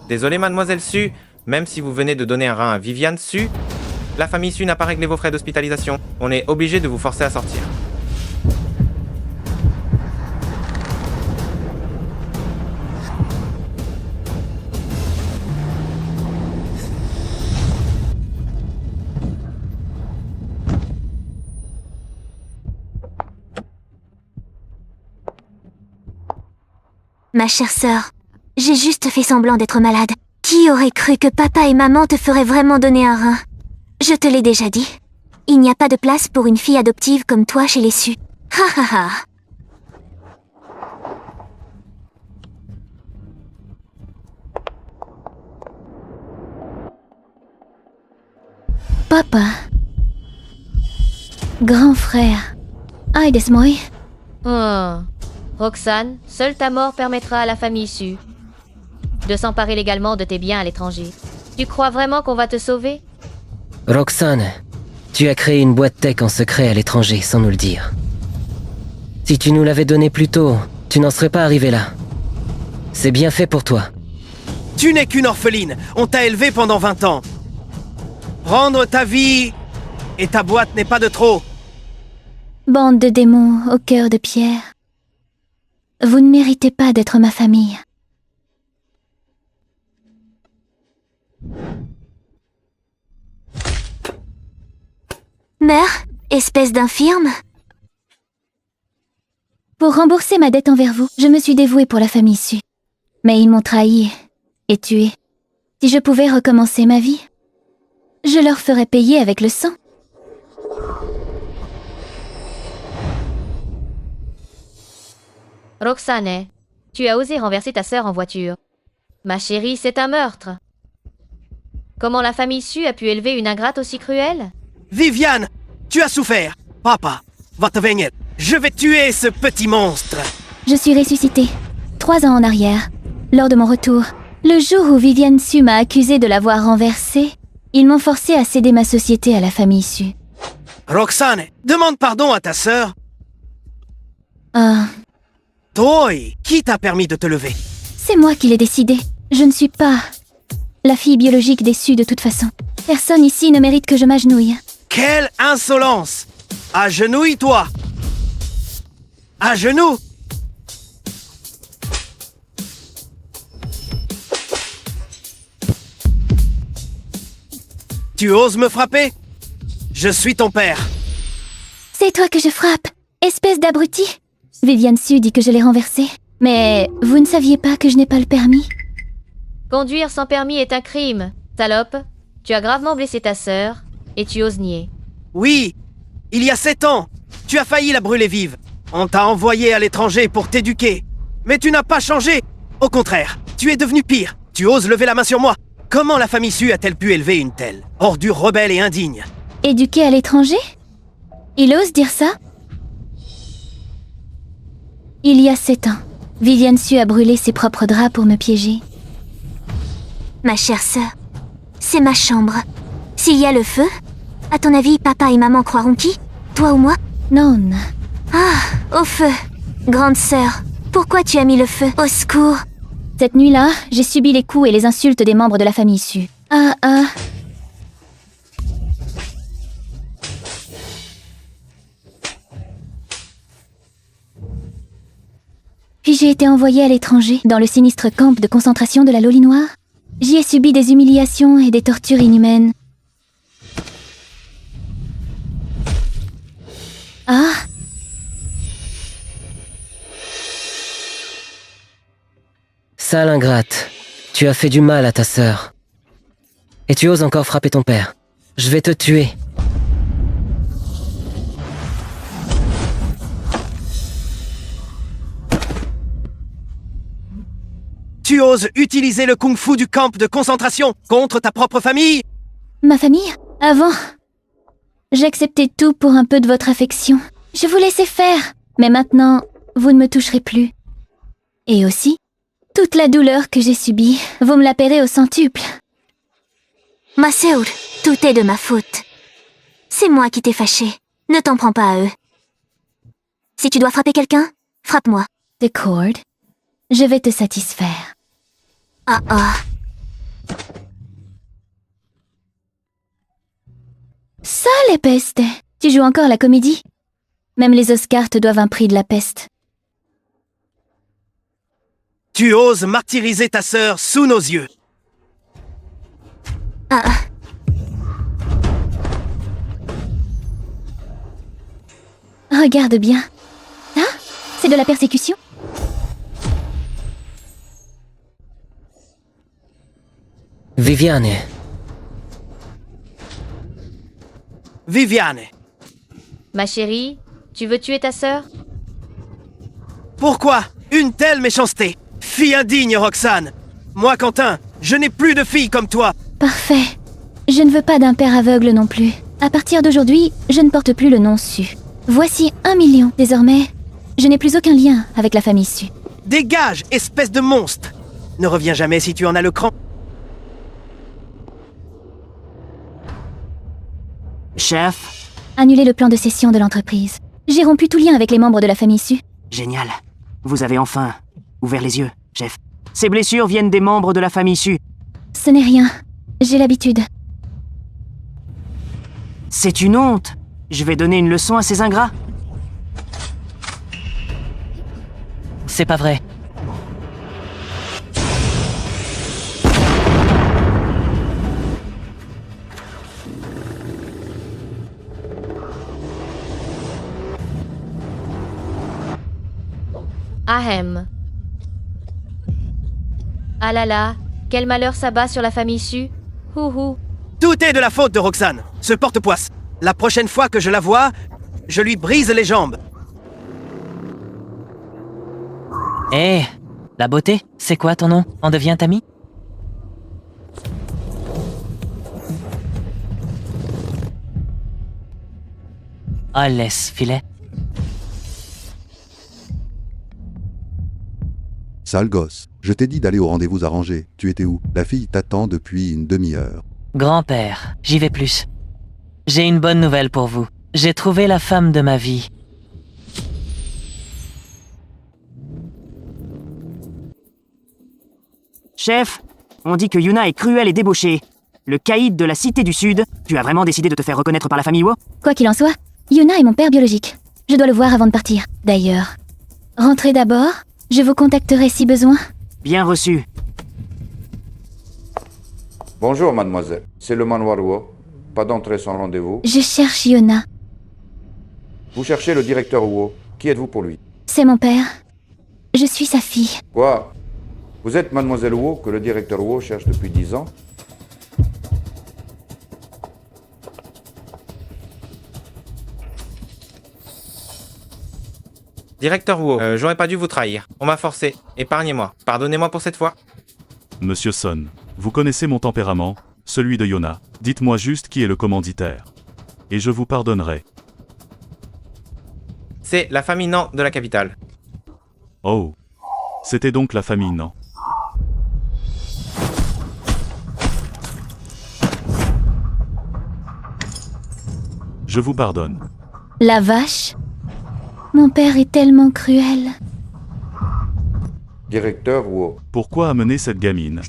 Désolé, mademoiselle Su, même si vous venez de donner un rein à Viviane Su, la famille Su n'a pas réglé vos frais d'hospitalisation. On est obligé de vous forcer à sortir. Ma chère sœur, j'ai juste fait semblant d'être malade. Qui aurait cru que papa et maman te feraient vraiment donner un rein? Je te l'ai déjà dit. Il n'y a pas de place pour une fille adoptive comme toi chez les Su. Ha ha ha. Papa. Grand frère. Ay desmoy. Roxane, seule ta mort permettra à la famille Su de s'emparer légalement de tes biens à l'étranger. Tu crois vraiment qu'on va te sauver? Roxane, tu as créé une boîte tech en secret à l'étranger sans nous le dire. Si tu nous l'avais donné plus tôt, tu n'en serais pas arrivé là. C'est bien fait pour toi. Tu n'es qu'une orpheline. On t'a élevée pendant 20 ans. Rendre ta vie et ta boîte n'est pas de trop. Bande de démons au cœur de pierre. Vous ne méritez pas d'être ma famille. Mère, espèce d'infirme. Pour rembourser ma dette envers vous, je me suis dévouée pour la famille Su. Mais ils m'ont trahi et tué. Si je pouvais recommencer ma vie, je leur ferais payer avec le sang. Roxane, tu as osé renverser ta sœur en voiture. Ma chérie, c'est un meurtre. Comment la famille Su a pu élever une ingrate aussi cruelle? Viviane, tu as souffert. Papa, va te venir. Je vais tuer ce petit monstre. Je suis ressuscitée, 3 ans en arrière, lors de mon retour. Le jour où Viviane Su m'a accusée de l'avoir renversée, ils m'ont forcé à céder ma société à la famille Su. Roxane, demande pardon à ta sœur. Ah, Toi, qui t'a permis de te lever? c'est moi qui l'ai décidé. Je ne suis pas la fille biologique des Su de toute façon. Personne ici ne mérite que je m'agenouille. Quelle insolence! Agenouille-toi! À genoux! Tu oses me frapper? Je suis ton père. C'est toi que je frappe, espèce d'abruti. Viviane Su dit que je l'ai renversée. Mais vous ne saviez pas que je n'ai pas le permis? Conduire sans permis est un crime, salope. Tu as gravement blessé ta sœur et tu oses nier. Oui, il y a 7 ans, tu as failli la brûler vive. On t'a envoyé à l'étranger pour t'éduquer. Mais tu n'as pas changé. Au contraire, tu es devenu pire. Tu oses lever la main sur moi. Comment la famille Su a-t-elle pu élever une telle ordure rebelle et indigne? Éduquée à l'étranger? Il ose dire ça? Il y a 7 ans, Viviane Su a brûlé ses propres draps pour me piéger. Ma chère sœur, c'est ma chambre. S'il y a le feu, à ton avis, papa et maman croiront qui? Toi ou moi? Non. Ah, au feu. Grande sœur, pourquoi tu as mis le feu? Au secours. Cette nuit-là, j'ai subi les coups et les insultes des membres de la famille Su. Puis j'ai été envoyée à l'étranger, dans le sinistre camp de concentration de la Loli Noire. J'y ai subi des humiliations et des tortures inhumaines. Ah! Sale ingrate, tu as fait du mal à ta sœur. Et tu oses encore frapper ton père. Je vais te tuer. Tu oses utiliser le kung-fu du camp de concentration contre ta propre famille? Ma famille? Avant, j'acceptais tout pour un peu de votre affection. Je vous laissais faire. Mais maintenant, vous ne me toucherez plus. Et aussi, toute la douleur que j'ai subie, vous me la paierez au centuple. Maseoul, tout est de ma faute. C'est moi qui t'ai fâché. Ne t'en prends pas à eux. Si tu dois frapper quelqu'un, frappe-moi. Decord, je vais te satisfaire. Ah ah. Quelle peste! Tu joues encore la comédie? Même les Oscars te doivent un prix de la peste. Tu oses martyriser ta sœur sous nos yeux. Regarde bien. Ah, c'est de la persécution? Viviane, Viviane, Ma chérie, tu veux tuer ta sœur? pourquoi une telle méchanceté? Fille indigne, Roxane. Moi, Quentin, je n'ai plus de fille comme toi. Parfait. Je ne veux pas d'un père aveugle non plus. À partir d'aujourd'hui, je ne porte plus le nom Su. Voici 1 million. Désormais, je n'ai plus aucun lien avec la famille Su. Dégage, espèce de monstre. Ne reviens jamais si tu en as le cran. Chef, Annulez le plan de cession de l'entreprise. J'ai rompu tout lien avec les membres de la famille Su. génial. Vous avez enfin ouvert les yeux, chef. Ces blessures viennent des membres de la famille Su. Ce n'est rien. J'ai l'habitude. C'est une honte. Je vais donner une leçon à ces ingrats. C'est pas vrai. Ahem. Ah là là, quel malheur s'abat sur la famille Su. Houhou. Tout est de la faute de Roxane, ce porte-poisse. La prochaine fois que je la vois, je lui brise les jambes. Hé, la beauté, c'est quoi ton nom? On devient amis? Ah, laisse filet. Sale gosse, je t'ai dit d'aller au rendez-vous arrangé. Tu étais où? La fille t'attend depuis une demi-heure. Grand-père, j'y vais plus. J'ai une bonne nouvelle pour vous. J'ai trouvé la femme de ma vie. Chef, on dit que Yuna est cruelle et débauchée. Le caïd de la Cité du Sud. Tu as vraiment décidé de te faire reconnaître par la famille Wo? Quoi qu'il en soit, Yuna est mon père biologique. Je dois le voir avant de partir. D'ailleurs, rentrez d'abord. Je vous contacterai si besoin. Bien reçu. Bonjour, mademoiselle. C'est le manoir Wo. Pas d'entrée sans rendez-vous. Je cherche Yuna. Vous cherchez le directeur Wo. Qui êtes-vous pour lui? C'est mon père. Je suis sa fille. Quoi? Vous êtes mademoiselle Wo que le directeur Wo cherche depuis 10 ans? Directeur Wu, j'aurais pas dû vous trahir. On m'a forcé. Épargnez-moi. Pardonnez-moi pour cette fois. Monsieur Son, vous connaissez mon tempérament, celui de Yona. Dites-moi juste qui est le commanditaire. Et je vous pardonnerai. C'est la famille Nan de la capitale. Oh. C'était donc la famille Nan. Je vous pardonne. La vache? Mon père est tellement cruel. Directeur Wo. Pourquoi amener cette gamine?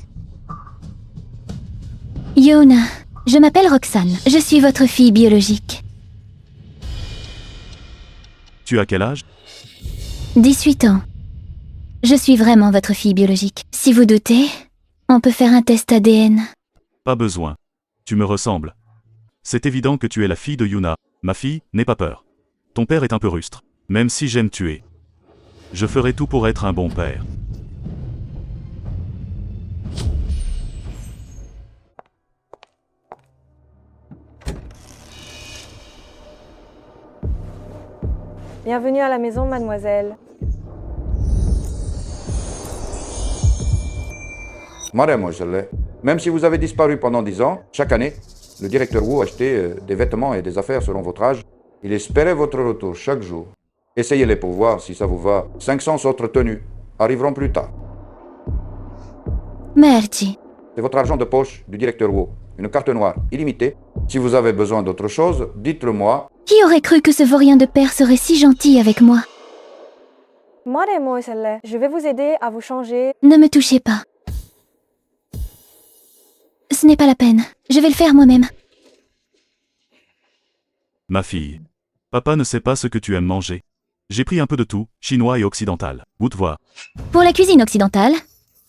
Yuna, je m'appelle Roxane. Je suis votre fille biologique. Tu as quel âge? 18 ans. Je suis vraiment votre fille biologique. Si vous doutez, on peut faire un test ADN. Pas besoin. Tu me ressembles. C'est évident que tu es la fille de Yuna. Ma fille, n'aie pas peur. Ton père est un peu rustre. Même si j'aime tuer. Je ferai tout pour être un bon père. Bienvenue à la maison, mademoiselle. Mademoiselle, même si vous avez disparu pendant 10 ans, chaque année, le directeur Wo achetait des vêtements et des affaires selon votre âge. Il espérait votre retour chaque jour. Essayez-les pour voir si ça vous va. 500 autres tenues arriveront plus tard. Merci. C'est votre argent de poche du directeur Wo. Une carte noire illimitée. Si vous avez besoin d'autre chose, dites-le moi. Qui aurait cru que ce vaurien de père serait si gentil avec moi? Mademoiselle, je vais vous aider à vous changer. Ne me touchez pas. Ce n'est pas la peine. Je vais le faire moi-même. Ma fille. Papa ne sait pas ce que tu aimes manger. J'ai pris un peu de tout, chinois et occidental. Goûte voir. Pour la cuisine occidentale,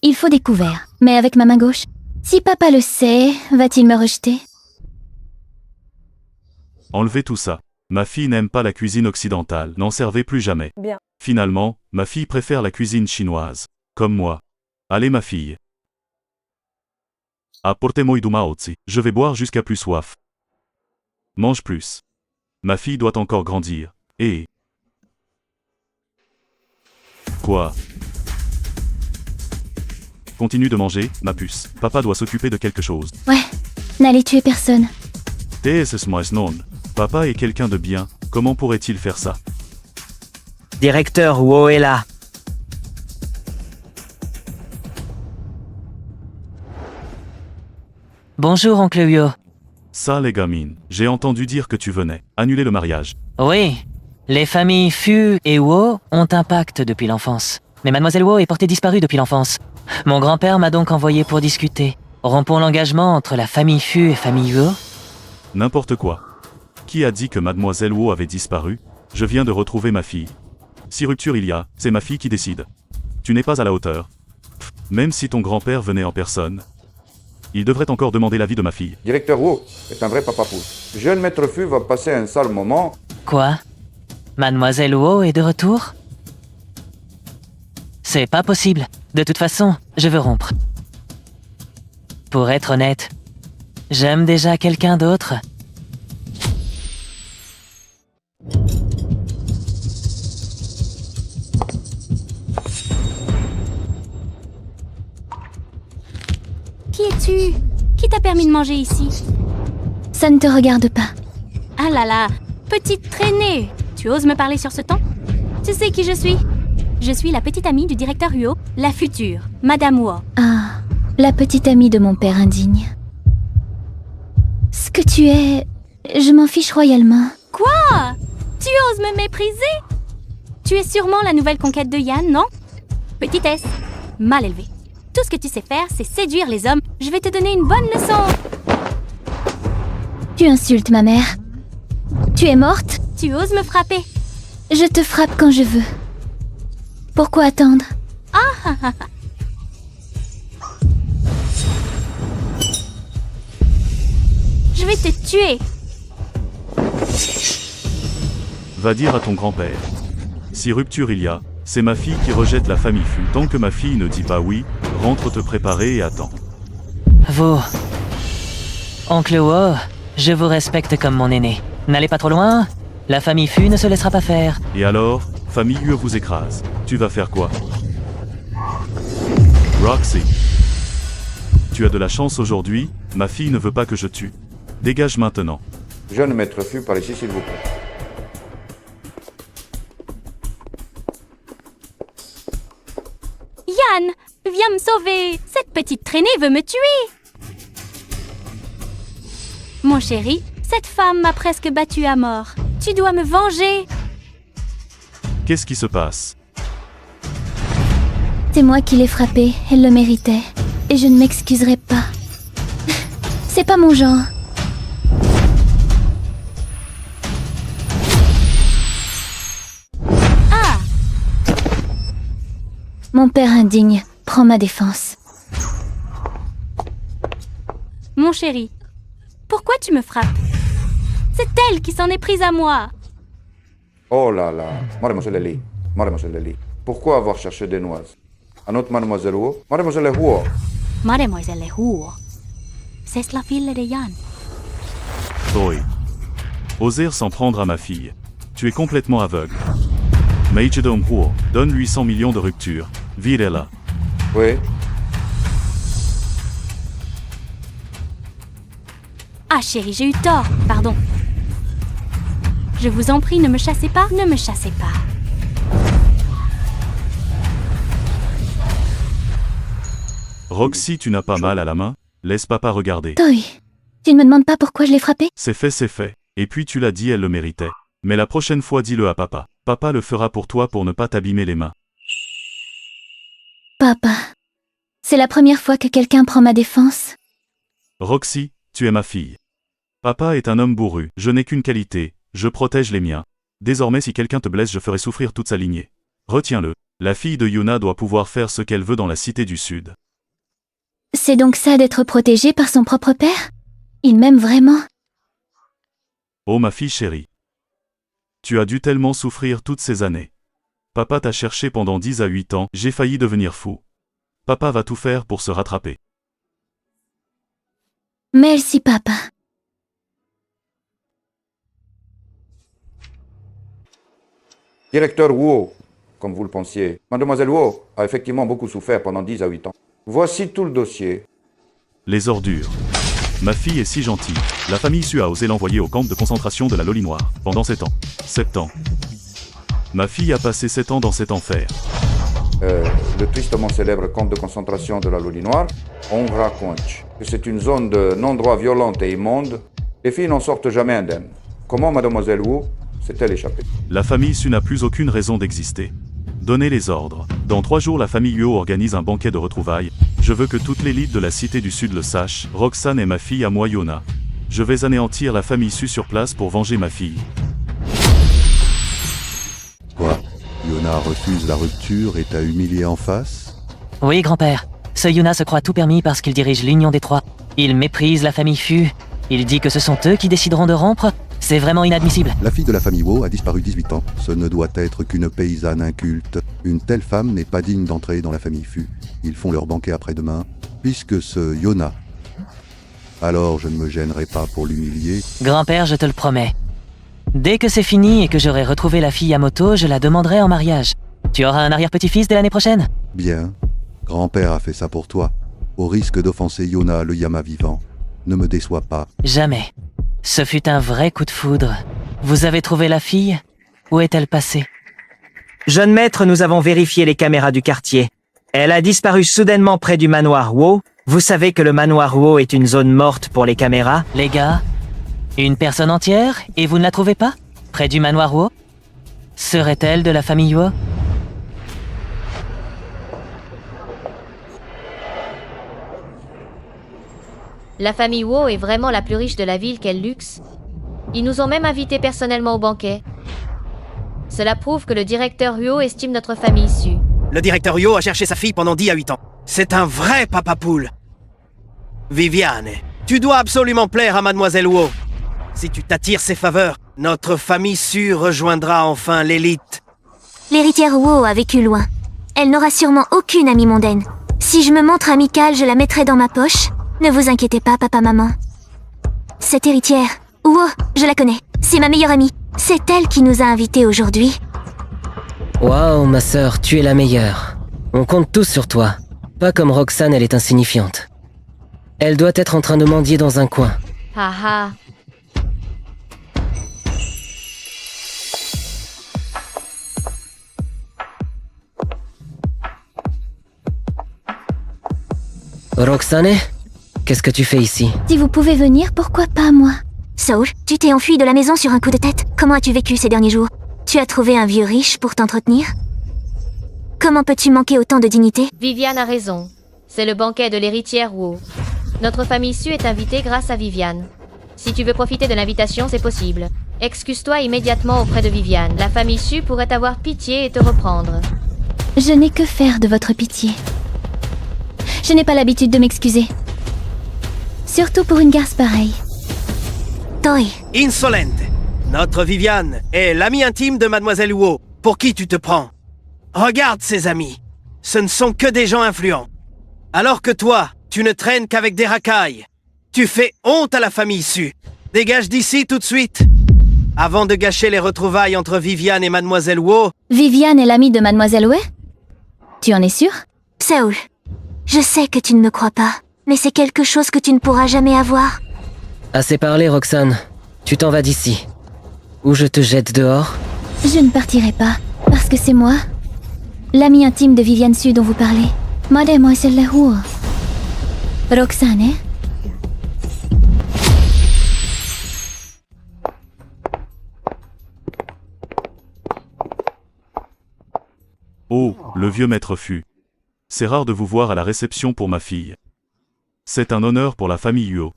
il faut des couverts, mais avec ma main gauche. Si papa le sait, va-t-il me rejeter? Enlevez tout ça. Ma fille n'aime pas la cuisine occidentale, n'en servez plus jamais. Bien. Finalement, ma fille préfère la cuisine chinoise. Comme moi. Allez ma fille. Apportez-moi du maozi. Je vais boire jusqu'à plus soif. Mange plus. Ma fille doit encore grandir. Et... Quoi? Continue de manger, ma puce. Papa doit s'occuper de quelque chose. Ouais, n'allez tuer personne. Non. Papa est quelqu'un de bien. Comment pourrait-il faire ça? Directeur Wu est là. Bonjour, oncle Huo. Ça les gamines, j'ai entendu dire que tu venais. Annuler le mariage. Oui, les familles Fu et Wo ont un pacte depuis l'enfance. Mais mademoiselle Wo est portée disparue depuis l'enfance. Mon grand-père m'a donc envoyé pour discuter. Rompons l'engagement entre la famille Fu et famille Huo. N'importe quoi. Qui a dit que mademoiselle Wo avait disparu? Je viens de retrouver ma fille. Si rupture il y a, c'est ma fille qui décide. Tu n'es pas à la hauteur. Même si ton grand-père venait en personne, il devrait encore demander l'avis de ma fille. Directeur Wu est un vrai papa pouce. Jeune maître Fu va passer un sale moment. Quoi? Mademoiselle Wo est de retour? C'est pas possible. De toute façon, je veux rompre. Pour être honnête, j'aime déjà quelqu'un d'autre. Qui es-tu? Qui t'a permis de manger ici? Ça ne te regarde pas. Ah là là, petite traînée! Tu oses me parler sur ce ton? Tu sais qui je suis? Je suis la petite amie du directeur Huo, la future, Madame Wo. Ah, la petite amie de mon père indigne. Ce que tu es, je m'en fiche royalement. Quoi? Tu oses me mépriser? Tu es sûrement la nouvelle conquête de Yann, non? Petitesse, mal élevée. Tout ce que tu sais faire, c'est séduire les hommes. Je vais te donner une bonne leçon. Tu insultes ma mère. Tu es morte? Tu oses me frapper? Je te frappe quand je veux. Pourquoi attendre? Je vais te tuer. Va dire à ton grand-père. Si rupture il y a, c'est ma fille qui rejette la famille Fu. Tant que ma fille ne dit pas oui, rentre te préparer et attends. Vous... Oncle Wo, je vous respecte comme mon aîné. N'allez pas trop loin. La famille Fu ne se laissera pas faire. Et alors, famille Ue vous écrase. Tu vas faire quoi? Roxy. Tu as de la chance aujourd'hui, ma fille ne veut pas que je tue. Dégage maintenant. Jeune maître Fu, par ici s'il vous plaît. Yann, viens me sauver. Cette petite traînée veut me tuer. Mon chéri, cette femme m'a presque battu à mort. Tu dois me venger. Qu'est-ce qui se passe? C'est moi qui l'ai frappée, elle le méritait. Et je ne m'excuserai pas. C'est pas mon genre. Ah! Mon père indigne prend ma défense. Mon chéri, pourquoi tu me frappes? C'est elle qui s'en est prise à moi. Oh là là, mademoiselle Li, mademoiselle Li. Pourquoi avoir cherché des noises? À notre mademoiselle Wu, mademoiselle Huo. Mademoiselle Huo. C'est la fille de Yann. Oi. Oser s'en prendre à ma fille. Tu es complètement aveugle. Maïchedong Huo, donne-lui 100 millions de rupture. Virez-la. Oui. Ah chérie, j'ai eu tort, pardon. Je vous en prie, ne me chassez pas, ne me chassez pas. Roxy, tu n'as pas mal à la main? Laisse papa regarder. Toi, tu ne me demandes pas pourquoi je l'ai frappée? C'est fait, c'est fait. Et puis tu l'as dit, elle le méritait. Mais la prochaine fois, dis-le à papa. Papa le fera pour toi pour ne pas t'abîmer les mains. Papa, c'est la première fois que quelqu'un prend ma défense. Roxy, tu es ma fille. Papa est un homme bourru. Je n'ai qu'une qualité, Je protège les miens. Désormais si quelqu'un te blesse je ferai souffrir toute sa lignée. Retiens-le, la fille de Yuna doit pouvoir faire ce qu'elle veut dans la cité du Sud. C'est donc ça d'être protégée par son propre père? Il m'aime vraiment. Oh ma fille chérie. Tu as dû tellement souffrir toutes ces années. Papa t'a cherché pendant 10 à 8 ans, j'ai failli devenir fou. Papa va tout faire pour se rattraper. Merci, papa. Directeur Wu, comme vous le pensiez, Mademoiselle Wu a effectivement beaucoup souffert pendant 10 à 8 ans. Voici tout le dossier. Les ordures. Ma fille est si gentille. La famille Su a osé l'envoyer au camp de concentration de la Loli Noire, pendant 7 ans. 7 ans. Ma fille a passé 7 ans dans cet enfer. Le tristement célèbre camp de concentration de la Loli Noire, on raconte que c'est une zone de non-droit violente et immonde. Les filles n'en sortent jamais indemnes. Comment Mademoiselle Wu s'est-elle échappée? La famille Su n'a plus aucune raison d'exister. Donnez les ordres. Dans 3 jours, la famille Yuo organise un banquet de retrouvailles. Je veux que toute l'élite de la cité du Sud le sache. Roxane est ma fille à moi, Yona. Je vais anéantir la famille Su sur place pour venger ma fille. Quoi? Yona refuse la rupture et t'a humilié en face? Oui, grand-père. Ce Yuna se croit tout permis parce qu'il dirige l'Union des Trois. Il méprise la famille Fu. Il dit que ce sont eux qui décideront de rompre. C'est vraiment inadmissible. La fille de la famille Wo a disparu 18 ans. Ce ne doit être qu'une paysanne inculte. Une telle femme n'est pas digne d'entrer dans la famille Fu. Ils font leur banquet après-demain, puisque ce Yona. Alors je ne me gênerai pas pour l'humilier. Grand-père, je te le promets. Dès que c'est fini et que j'aurai retrouvé la fille Yamoto, je la demanderai en mariage. Tu auras un arrière-petit-fils dès l'année prochaine? Bien. Grand-père a fait ça pour toi. Au risque d'offenser Yona, le Yama vivant. Ne me déçois pas. Jamais. Ce fut un vrai coup de foudre. Vous avez trouvé la fille? Où est-elle passée? Jeune maître, nous avons vérifié les caméras du quartier. Elle a disparu soudainement près du manoir Wo. Vous savez que le manoir Wo est une zone morte pour les caméras? Les gars, une personne entière et vous ne la trouvez pas? Près du manoir Wo? Serait-elle de la famille Wo? La famille Wo est vraiment la plus riche de la ville, quel luxe. Ils nous ont même invités personnellement au banquet. Cela prouve que le directeur Huo estime notre famille Su. Le directeur Huo a cherché sa fille pendant 10 à 8 ans. C'est un vrai papa poule. Viviane, tu dois absolument plaire à Mademoiselle Huo. Si tu t'attires ses faveurs, notre famille Su rejoindra enfin l'élite. L'héritière Wo a vécu loin. Elle n'aura sûrement aucune amie mondaine. Si je me montre amicale, je la mettrai dans ma poche. Ne vous inquiétez pas, papa-maman. Cette héritière, Wo, je la connais. C'est ma meilleure amie. C'est elle qui nous a invités aujourd'hui. Waouh, ma sœur, tu es la meilleure. On compte tous sur toi. Pas comme Roxane, elle est insignifiante. Elle doit être en train de mendier dans un coin. Haha. Roxane, qu'est-ce que tu fais ici? Si vous pouvez venir, pourquoi pas moi? Saul, tu t'es enfui de la maison sur un coup de tête. Comment as-tu vécu ces derniers jours? Tu as trouvé un vieux riche pour t'entretenir? Comment peux-tu manquer autant de dignité? Viviane a raison. C'est le banquet de l'héritière Wu. Notre famille Su est invitée grâce à Viviane. Si tu veux profiter de l'invitation, c'est possible. Excuse-toi immédiatement auprès de Viviane. La famille Su pourrait avoir pitié et te reprendre. Je n'ai que faire de votre pitié. Je n'ai pas l'habitude de m'excuser. Surtout pour une garce pareille. Toi. Insolente. Notre Viviane est l'amie intime de Mademoiselle Huo. Pour qui tu te prends? Regarde ses amis. Ce ne sont que des gens influents. Alors que toi, tu ne traînes qu'avec des racailles. Tu fais honte à la famille Su. Dégage d'ici tout de suite. Avant de gâcher les retrouvailles entre Viviane et Mademoiselle Huo. Viviane est l'amie de Mademoiselle Wei? Tu en es sûr? Saul, je sais que tu ne me crois pas, mais c'est quelque chose que tu ne pourras jamais avoir. Assez parlé, Roxane. Tu t'en vas d'ici. Ou je te jette dehors? Je ne partirai pas, parce que c'est moi, l'amie intime de Viviane Su dont vous parlez. Mademoiselle Huo. Roxane? Oh, le vieux maître Fu. C'est rare de vous voir à la réception pour ma fille. C'est un honneur pour la famille Huo.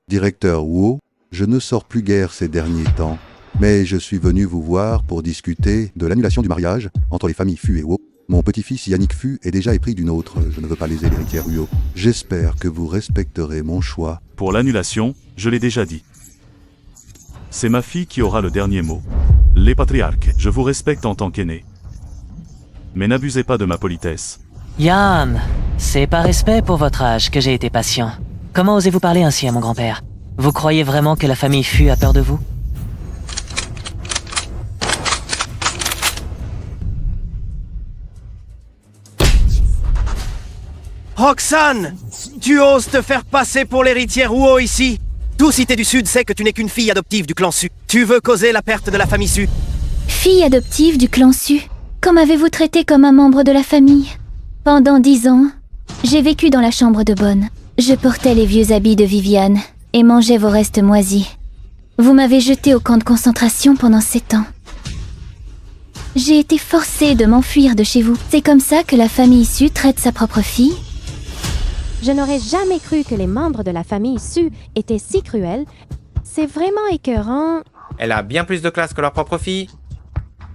Directeur Wu, Je ne sors plus guère ces derniers temps, mais je suis venu vous voir pour discuter de l'annulation du mariage entre les familles Fu et Wo. Mon petit-fils Yannick Fu est déjà épris d'une autre, je ne veux pas léser l'héritière Ruo. J'espère que vous respecterez mon choix. Pour l'annulation, je l'ai déjà dit. C'est ma fille qui aura le dernier mot. Les patriarques, je vous respecte en tant qu'aîné. Mais n'abusez pas de ma politesse. Yann, c'est par respect pour votre âge que j'ai été patient. Comment osez-vous parler ainsi à mon grand-père? Vous croyez vraiment que la famille Fu a peur de vous? Roxane! Tu oses te faire passer pour l'héritière Wu ici? Tout Cité du Sud sait que tu n'es qu'une fille adoptive du clan Su. Tu veux causer la perte de la famille Su. Fille adoptive du clan Su, quand m'avez-vous traité comme un membre de la famille? Pendant 10 ans, j'ai vécu dans la chambre de bonne. Je portais les vieux habits de Viviane et mangeais vos restes moisis. Vous m'avez jeté au camp de concentration pendant 7 ans. J'ai été forcée de m'enfuir de chez vous. C'est comme ça que la famille Su traite sa propre fille? Je n'aurais jamais cru que les membres de la famille Su étaient si cruels. C'est vraiment écœurant. Elle a bien plus de classe que leur propre fille.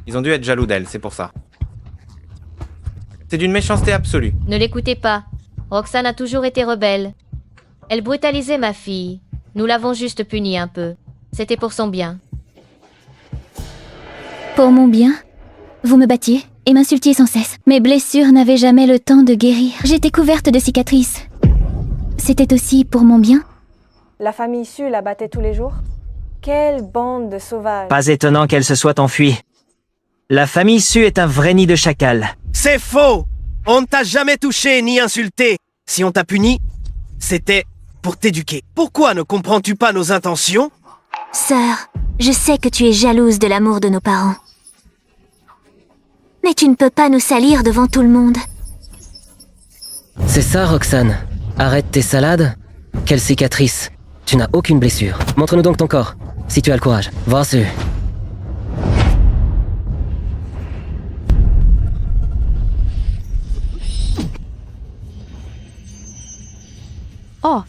Ils ont dû être jaloux d'elle, c'est pour ça. C'est d'une méchanceté absolue. Ne l'écoutez pas. Roxane a toujours été rebelle. Elle brutalisait ma fille. Nous l'avons juste punie un peu. C'était pour son bien. Pour mon bien? Vous me battiez et m'insultiez sans cesse. Mes blessures n'avaient jamais le temps de guérir. J'étais couverte de cicatrices. C'était aussi pour mon bien? La famille Su la battait tous les jours? Quelle bande de sauvages! Pas étonnant qu'elle se soit enfuie. La famille Su est un vrai nid de chacal. C'est faux! On ne t'a jamais touché ni insulté. Si on t'a puni, c'était pour t'éduquer. Pourquoi ne comprends-tu pas nos intentions? Sœur, je sais que tu es jalouse de l'amour de nos parents. Mais tu ne peux pas nous salir devant tout le monde. C'est ça, Roxane. Arrête tes salades. Quelle cicatrice. Tu n'as aucune blessure. Montre-nous donc ton corps, si tu as le courage. Voici. Oh!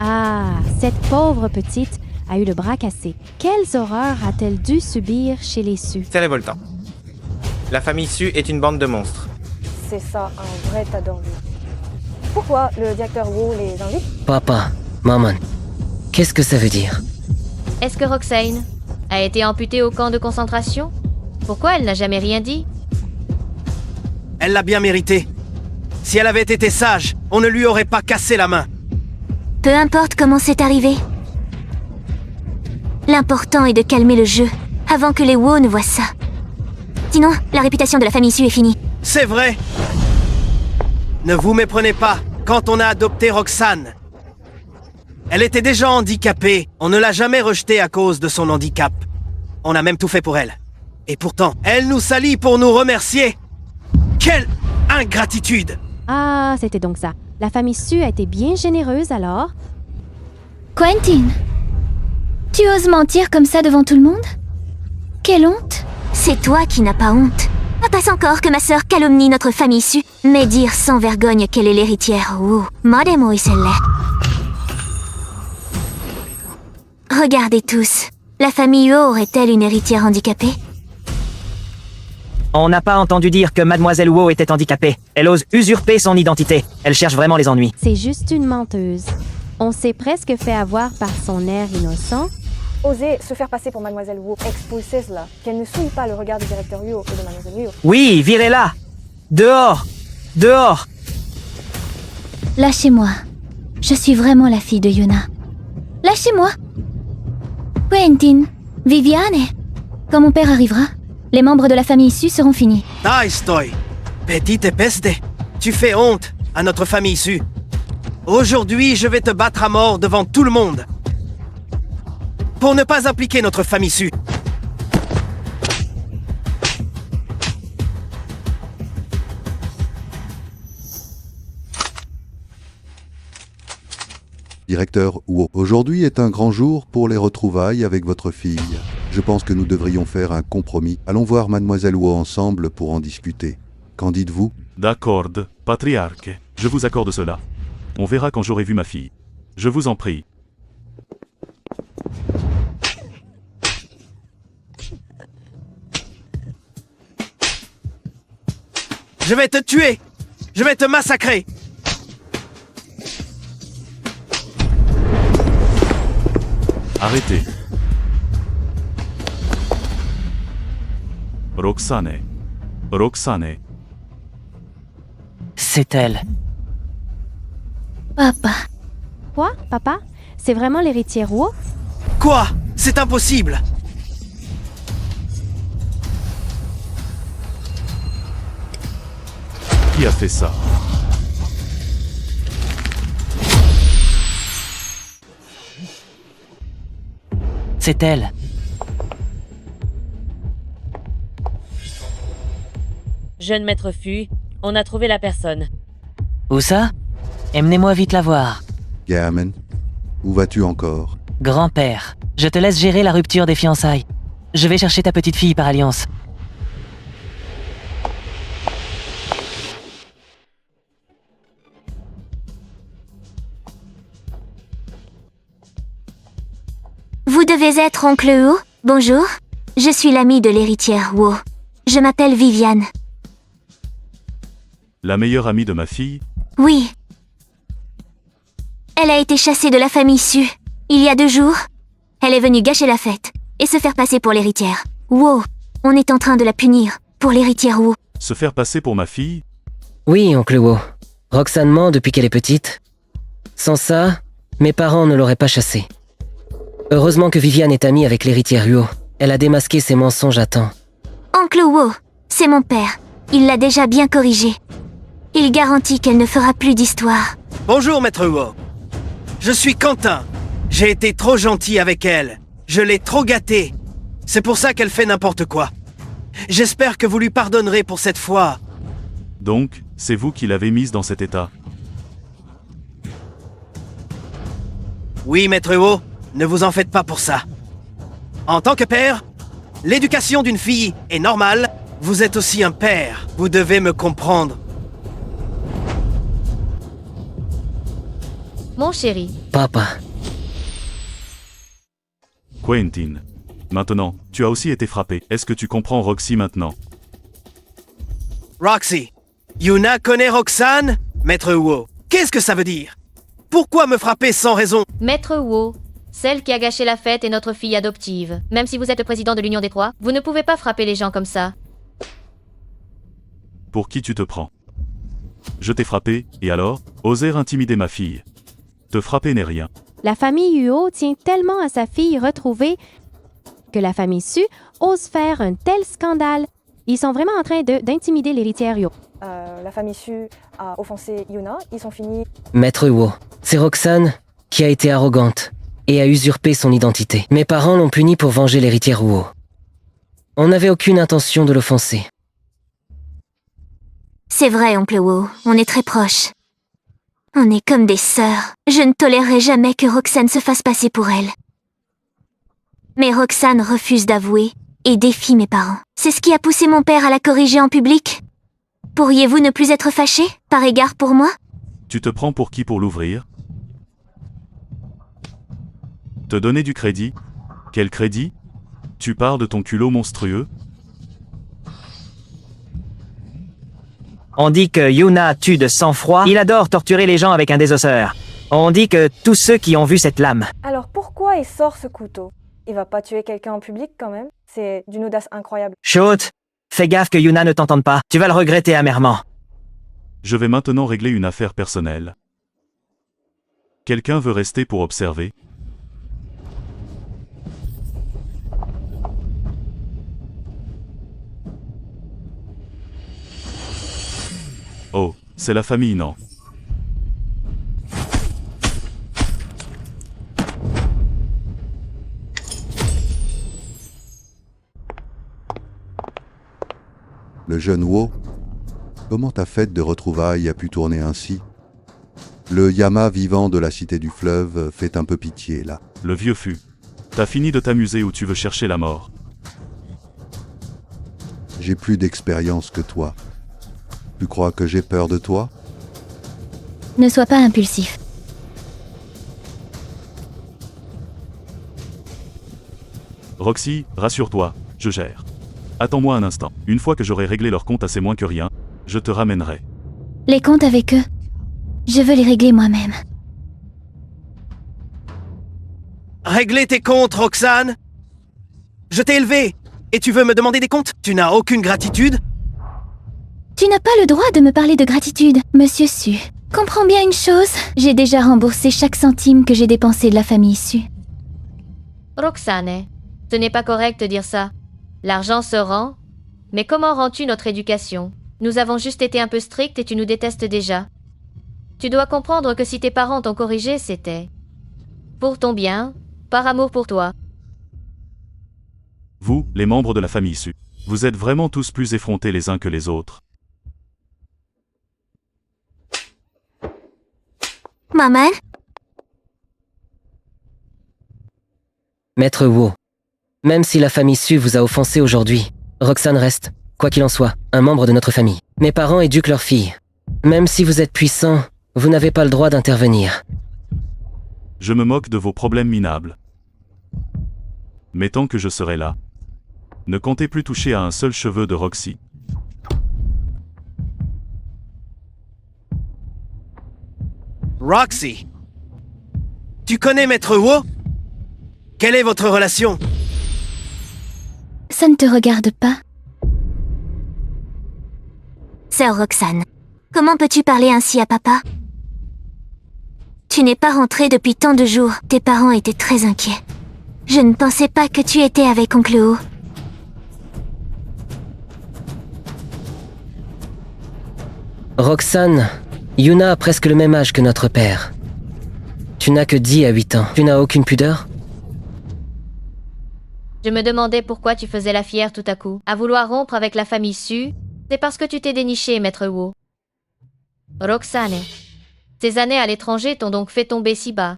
Ah, cette pauvre petite a eu le bras cassé. Quelles horreurs a-t-elle dû subir chez les Su? C'est révoltant. La famille Su est une bande de monstres. C'est ça, un vrai tas d'ordures. Pourquoi le directeur Wu les invite? Papa, maman, qu'est-ce que ça veut dire? Est-ce que Roxane a été amputée au camp de concentration? Pourquoi elle n'a jamais rien dit? Elle l'a bien mérité. Si elle avait été sage, on ne lui aurait pas cassé la main. Peu importe comment c'est arrivé. L'important est de calmer le jeu, avant que les Wu ne voient ça. Sinon, la réputation de la famille Su est finie. C'est vrai. Ne vous méprenez pas. Quand on a adopté Roxane, elle était déjà handicapée. On ne l'a jamais rejetée à cause de son handicap. On a même tout fait pour elle. Et pourtant, elle nous salit pour nous remercier. Quelle ingratitude! Ah, c'était donc ça. La famille Su a été bien généreuse alors? Quentin, tu oses mentir comme ça devant tout le monde? Quelle honte! C'est toi qui n'as pas honte. Passe encore que ma sœur calomnie notre famille Su, mais dire sans vergogne qu'elle est l'héritière Wu. Modemo iselle. Regardez tous. La famille Wu aurait-elle une héritière handicapée? On n'a pas entendu dire que Mademoiselle Wu était handicapée. Elle ose usurper son identité. Elle cherche vraiment les ennuis. C'est juste une menteuse. On s'est presque fait avoir par son air innocent. Oser se faire passer pour Mademoiselle Wu, expulsez cela. Qu'elle ne souille pas le regard du directeur Yu et de Mademoiselle Yu. Oui, virez-la! Dehors! Dehors! Lâchez-moi. Je suis vraiment la fille de Yona. Lâchez-moi! Quentin, Viviane, quand mon père arrivera, les membres de la famille Su seront finis. Dai stoi! Petite peste! Tu fais honte à notre famille Su. Aujourd'hui, je vais te battre à mort devant tout le monde. Pour ne pas impliquer notre famille Su. Directeur Wu, aujourd'hui est un grand jour pour les retrouvailles avec votre fille. Je pense que nous devrions faire un compromis. Allons voir Mademoiselle Wu ensemble pour en discuter. Qu'en dites-vous? D'accord, patriarche. Je vous accorde cela. On verra quand j'aurai vu ma fille. Je vous en prie. Je vais te tuer! Je vais te massacrer! Arrêtez. Roxane. Roxane. C'est elle. Papa. Quoi, papa? C'est vraiment l'héritière Wu? Quoi? C'est impossible! Qui a fait ça? C'est elle. Jeune maître Fu, on a trouvé la personne. Où ça? Emmenez-moi vite la voir. Gamin, où vas-tu encore? Grand-père, je te laisse gérer la rupture des fiançailles. Je vais chercher ta petite fille par alliance. Vous devez être oncle Wu? Bonjour. Je suis l'amie de l'héritière Wu. Je m'appelle Viviane. La meilleure amie de ma fille? Oui. Elle a été chassée de la famille Su. Il y a 2 jours. Elle est venue gâcher la fête et se faire passer pour l'héritière. Wu, on est en train de la punir pour l'héritière Wu. Se faire passer pour ma fille? Oui, oncle Wu. Roxane ment depuis qu'elle est petite. Sans ça, mes parents ne l'auraient pas chassée. Heureusement que Viviane est amie avec l'héritière Wu. Elle a démasqué ses mensonges à temps. Oncle Wu, c'est mon père. Il l'a déjà bien corrigé. Il garantit qu'elle ne fera plus d'histoire. Bonjour, maître Wu. Je suis Quentin. J'ai été trop gentil avec elle. Je l'ai trop gâtée. C'est pour ça qu'elle fait n'importe quoi. J'espère que vous lui pardonnerez pour cette fois. Donc, c'est vous qui l'avez mise dans cet état? Oui, maître Wu, ne vous en faites pas pour ça. En tant que père, l'éducation d'une fille est normale. Vous êtes aussi un père. Vous devez me comprendre. Mon chéri, Papa. Quentin. Maintenant, tu as aussi été frappé. Est-ce que tu comprends Roxy maintenant? Roxy, Yuna connaît Roxane? Maître Wu, qu'est-ce que ça veut dire? Pourquoi me frapper sans raison? maître Wu, celle qui a gâché la fête est notre fille adoptive. Même si vous êtes le président de l'Union des Trois, vous ne pouvez pas frapper les gens comme ça. Pour qui tu te prends? Je t'ai frappé, et alors? Oser intimider ma fille. Te frapper n'est rien. La famille Huo tient tellement à sa fille retrouvée que la famille Su ose faire un tel scandale. Ils sont vraiment en train d'intimider l'héritière Huo. La famille Su a offensé Yuna. Ils sont finis. Maître Wu, c'est Roxane qui a été arrogante et a usurpé son identité. Mes parents l'ont punie pour venger l'héritière Wu. On n'avait aucune intention de l'offenser. C'est vrai, oncle Wu, on est très proches. On est comme des sœurs. Je ne tolérerai jamais que Roxane se fasse passer pour elle. Mais Roxane refuse d'avouer et défie mes parents. C'est ce qui a poussé mon père à la corriger en public? Pourriez-vous ne plus être fâché, par égard pour moi? Tu te prends pour qui pour l'ouvrir? Te donner du crédit? Quel crédit? Tu parles de ton culot monstrueux? On dit que Yuna tue de sang-froid. Il adore torturer les gens avec un désosseur. On dit que tous ceux qui ont vu cette lame. Alors pourquoi il sort ce couteau? Il va pas tuer quelqu'un en public quand même? C'est d'une audace incroyable. Chut! Fais gaffe que Yuna ne t'entende pas. Tu vas le regretter amèrement. Je vais maintenant régler une affaire personnelle. Quelqu'un veut rester pour observer? Oh, c'est la famille, non? Le jeune Wu, comment ta fête de retrouvailles a pu tourner ainsi? Le Yama vivant de la cité du fleuve fait un peu pitié là. Le vieux Fu. T'as fini de t'amuser ou tu veux chercher la mort? J'ai plus d'expérience que toi. Tu crois que j'ai peur de toi? Ne sois pas impulsif. Roxy, rassure-toi, je gère. Attends-moi un instant. Une fois que j'aurai réglé leur compte assez moins que rien, je te ramènerai. Les comptes avec eux, je veux les régler moi-même. Régler tes comptes, Roxane? Je t'ai élevé, et tu veux me demander des comptes? Tu n'as aucune gratitude? Tu n'as pas le droit de me parler de gratitude, Monsieur Su. Comprends bien une chose, j'ai déjà remboursé chaque centime que j'ai dépensé de la famille Su. Roxane, ce n'est pas correct de dire ça. L'argent se rend, mais comment rends-tu notre éducation? Nous avons juste été un peu stricts et tu nous détestes déjà. Tu dois comprendre que si tes parents t'ont corrigé, c'était pour ton bien, par amour pour toi. Vous, les membres de la famille Su, vous êtes vraiment tous plus effrontés les uns que les autres. Maman? Maître Wu, même si la famille Su vous a offensé aujourd'hui, Roxane reste, quoi qu'il en soit, un membre de notre famille. Mes parents éduquent leurs filles. Même si vous êtes puissant, vous n'avez pas le droit d'intervenir. Je me moque de vos problèmes minables. Mais tant que je serai là, ne comptez plus toucher à un seul cheveu de Roxy. Roxy, tu connais Maître Wu? Quelle est votre relation? Ça ne te regarde pas. Sœur Roxane, comment peux-tu parler ainsi à papa? Tu n'es pas rentrée depuis tant de jours. Tes parents étaient très inquiets. Je ne pensais pas que tu étais avec oncle Wu. Roxane, Yuna a presque le même âge que notre père. Tu n'as que 10 à 8 ans. Tu n'as aucune pudeur? Je me demandais pourquoi tu faisais la fière tout à coup. À vouloir rompre avec la famille Su, c'est parce que tu t'es déniché, Maître Wu. Roxane, ces années à l'étranger t'ont donc fait tomber si bas.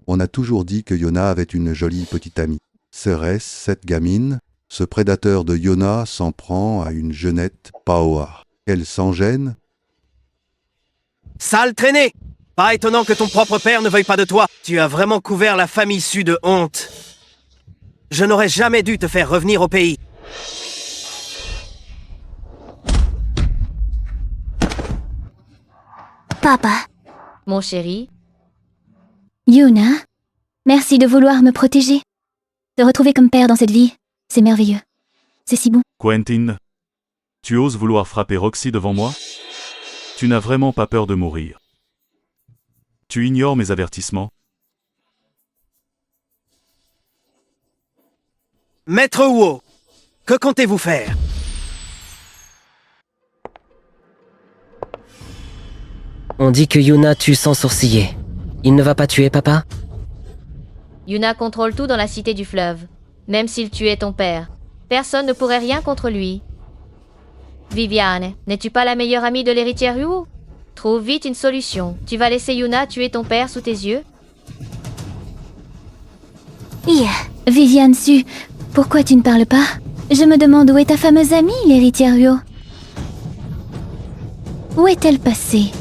On a toujours dit que Yona avait une jolie petite amie. Serait-ce cette gamine? Ce prédateur de Yona s'en prend à une jeunette Paoa. Elle s'en gêne? Sale traînée! Pas étonnant que ton propre père ne veuille pas de toi. Tu as vraiment couvert la famille Su de honte. Je n'aurais jamais dû te faire revenir au pays. Papa. Mon chéri, Yuna, merci de vouloir me protéger. Te retrouver comme père dans cette vie, c'est merveilleux. C'est si bon. Quentin, tu oses vouloir frapper Roxy devant moi? Tu n'as vraiment pas peur de mourir. Tu ignores mes avertissements? Maître Wu, que comptez-vous faire? On dit que Yuna tue sans sourciller. Il ne va pas tuer papa? Yuna contrôle tout dans la cité du fleuve. Même s'il tuait ton père, personne ne pourrait rien contre lui. Viviane, n'es-tu pas la meilleure amie de l'héritière Wu? Trouve vite une solution. Tu vas laisser Yuna tuer ton père sous tes yeux? Viviane Su, pourquoi tu ne parles pas? Je me demande où est ta fameuse amie, l'héritière Wu. Où est-elle passée?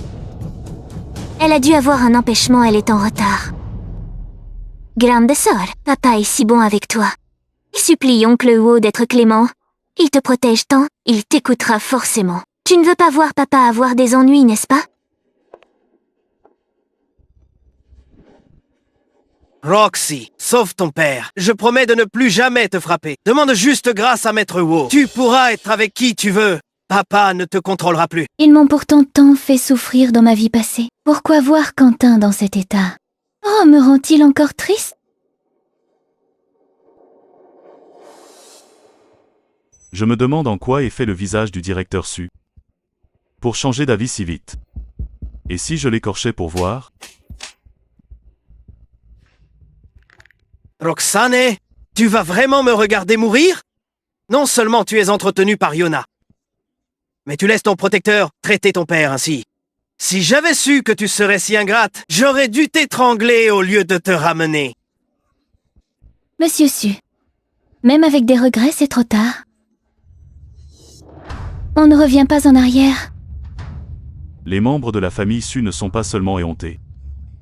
Elle a dû avoir un empêchement, elle est en retard. Grande sœur, papa est si bon avec toi. Supplie oncle Wu d'être clément. Il te protège tant, il t'écoutera forcément. Tu ne veux pas voir papa avoir des ennuis, n'est-ce pas? Roxy, sauve ton père. Je promets de ne plus jamais te frapper. Demande juste grâce à Maître Wu. Tu pourras être avec qui tu veux. Papa ne te contrôlera plus. Ils m'ont pourtant tant fait souffrir dans ma vie passée. Pourquoi voir Quentin dans cet état? Oh, me rend-il encore triste? Je me demande en quoi est fait le visage du directeur Su. Pour changer d'avis si vite. Et si je l'écorchais pour voir? Roxane, tu vas vraiment me regarder mourir? Non seulement tu es entretenu par Yona, mais tu laisses ton protecteur traiter ton père ainsi. Si j'avais su que tu serais si ingrate, j'aurais dû t'étrangler au lieu de te ramener. Monsieur Su, même avec des regrets, c'est trop tard. On ne revient pas en arrière. Les membres de la famille Su ne sont pas seulement éhontés.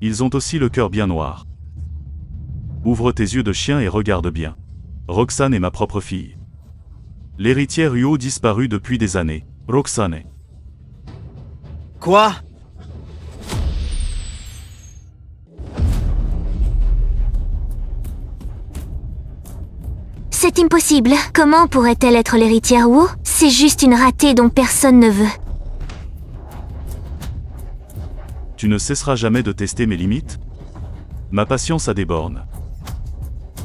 Ils ont aussi le cœur bien noir. Ouvre tes yeux de chien et regarde bien. Roxane est ma propre fille. L'héritière Huo disparue depuis des années. Roxane. Quoi? C'est impossible. Comment pourrait-elle être l'héritière Wu? C'est juste une ratée dont personne ne veut. Tu ne cesseras jamais de tester mes limites? Ma patience a des bornes.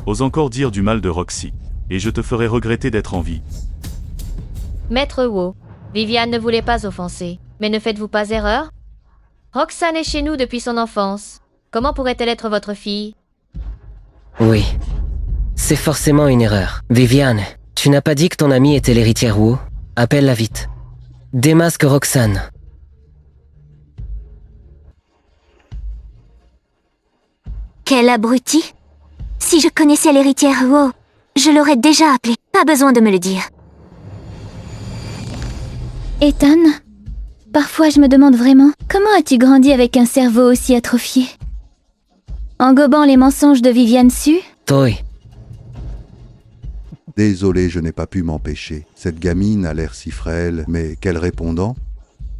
Ose encore dire du mal de Roxy, et je te ferai regretter d'être en vie. Maître Wu, Viviane ne voulait pas offenser, mais ne faites-vous pas erreur? Roxane est chez nous depuis son enfance. Comment pourrait-elle être votre fille? Oui. C'est forcément une erreur. Viviane, tu n'as pas dit que ton amie était l'héritière Wu? Appelle-la vite. Démasque Roxane. Quel abruti! Si je connaissais l'héritière Wu, je l'aurais déjà appelée. Pas besoin de me le dire. Ethan, parfois je me demande vraiment, comment as-tu grandi avec un cerveau aussi atrophié? En gobant les mensonges de Viviane Su? Toi. Désolé, je n'ai pas pu m'empêcher. Cette gamine a l'air si frêle, mais quel répondant.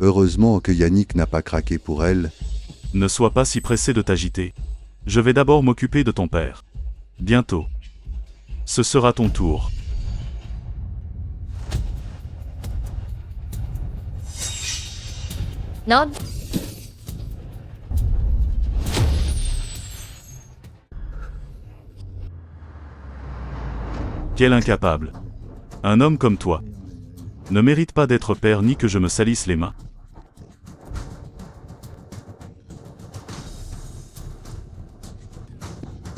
Heureusement que Yannick n'a pas craqué pour elle. Ne sois pas si pressé de t'agiter. Je vais d'abord m'occuper de ton père. Bientôt. Ce sera ton tour. Nod? Quel incapable. Un homme comme toi ne mérite pas d'être père ni que je me salisse les mains.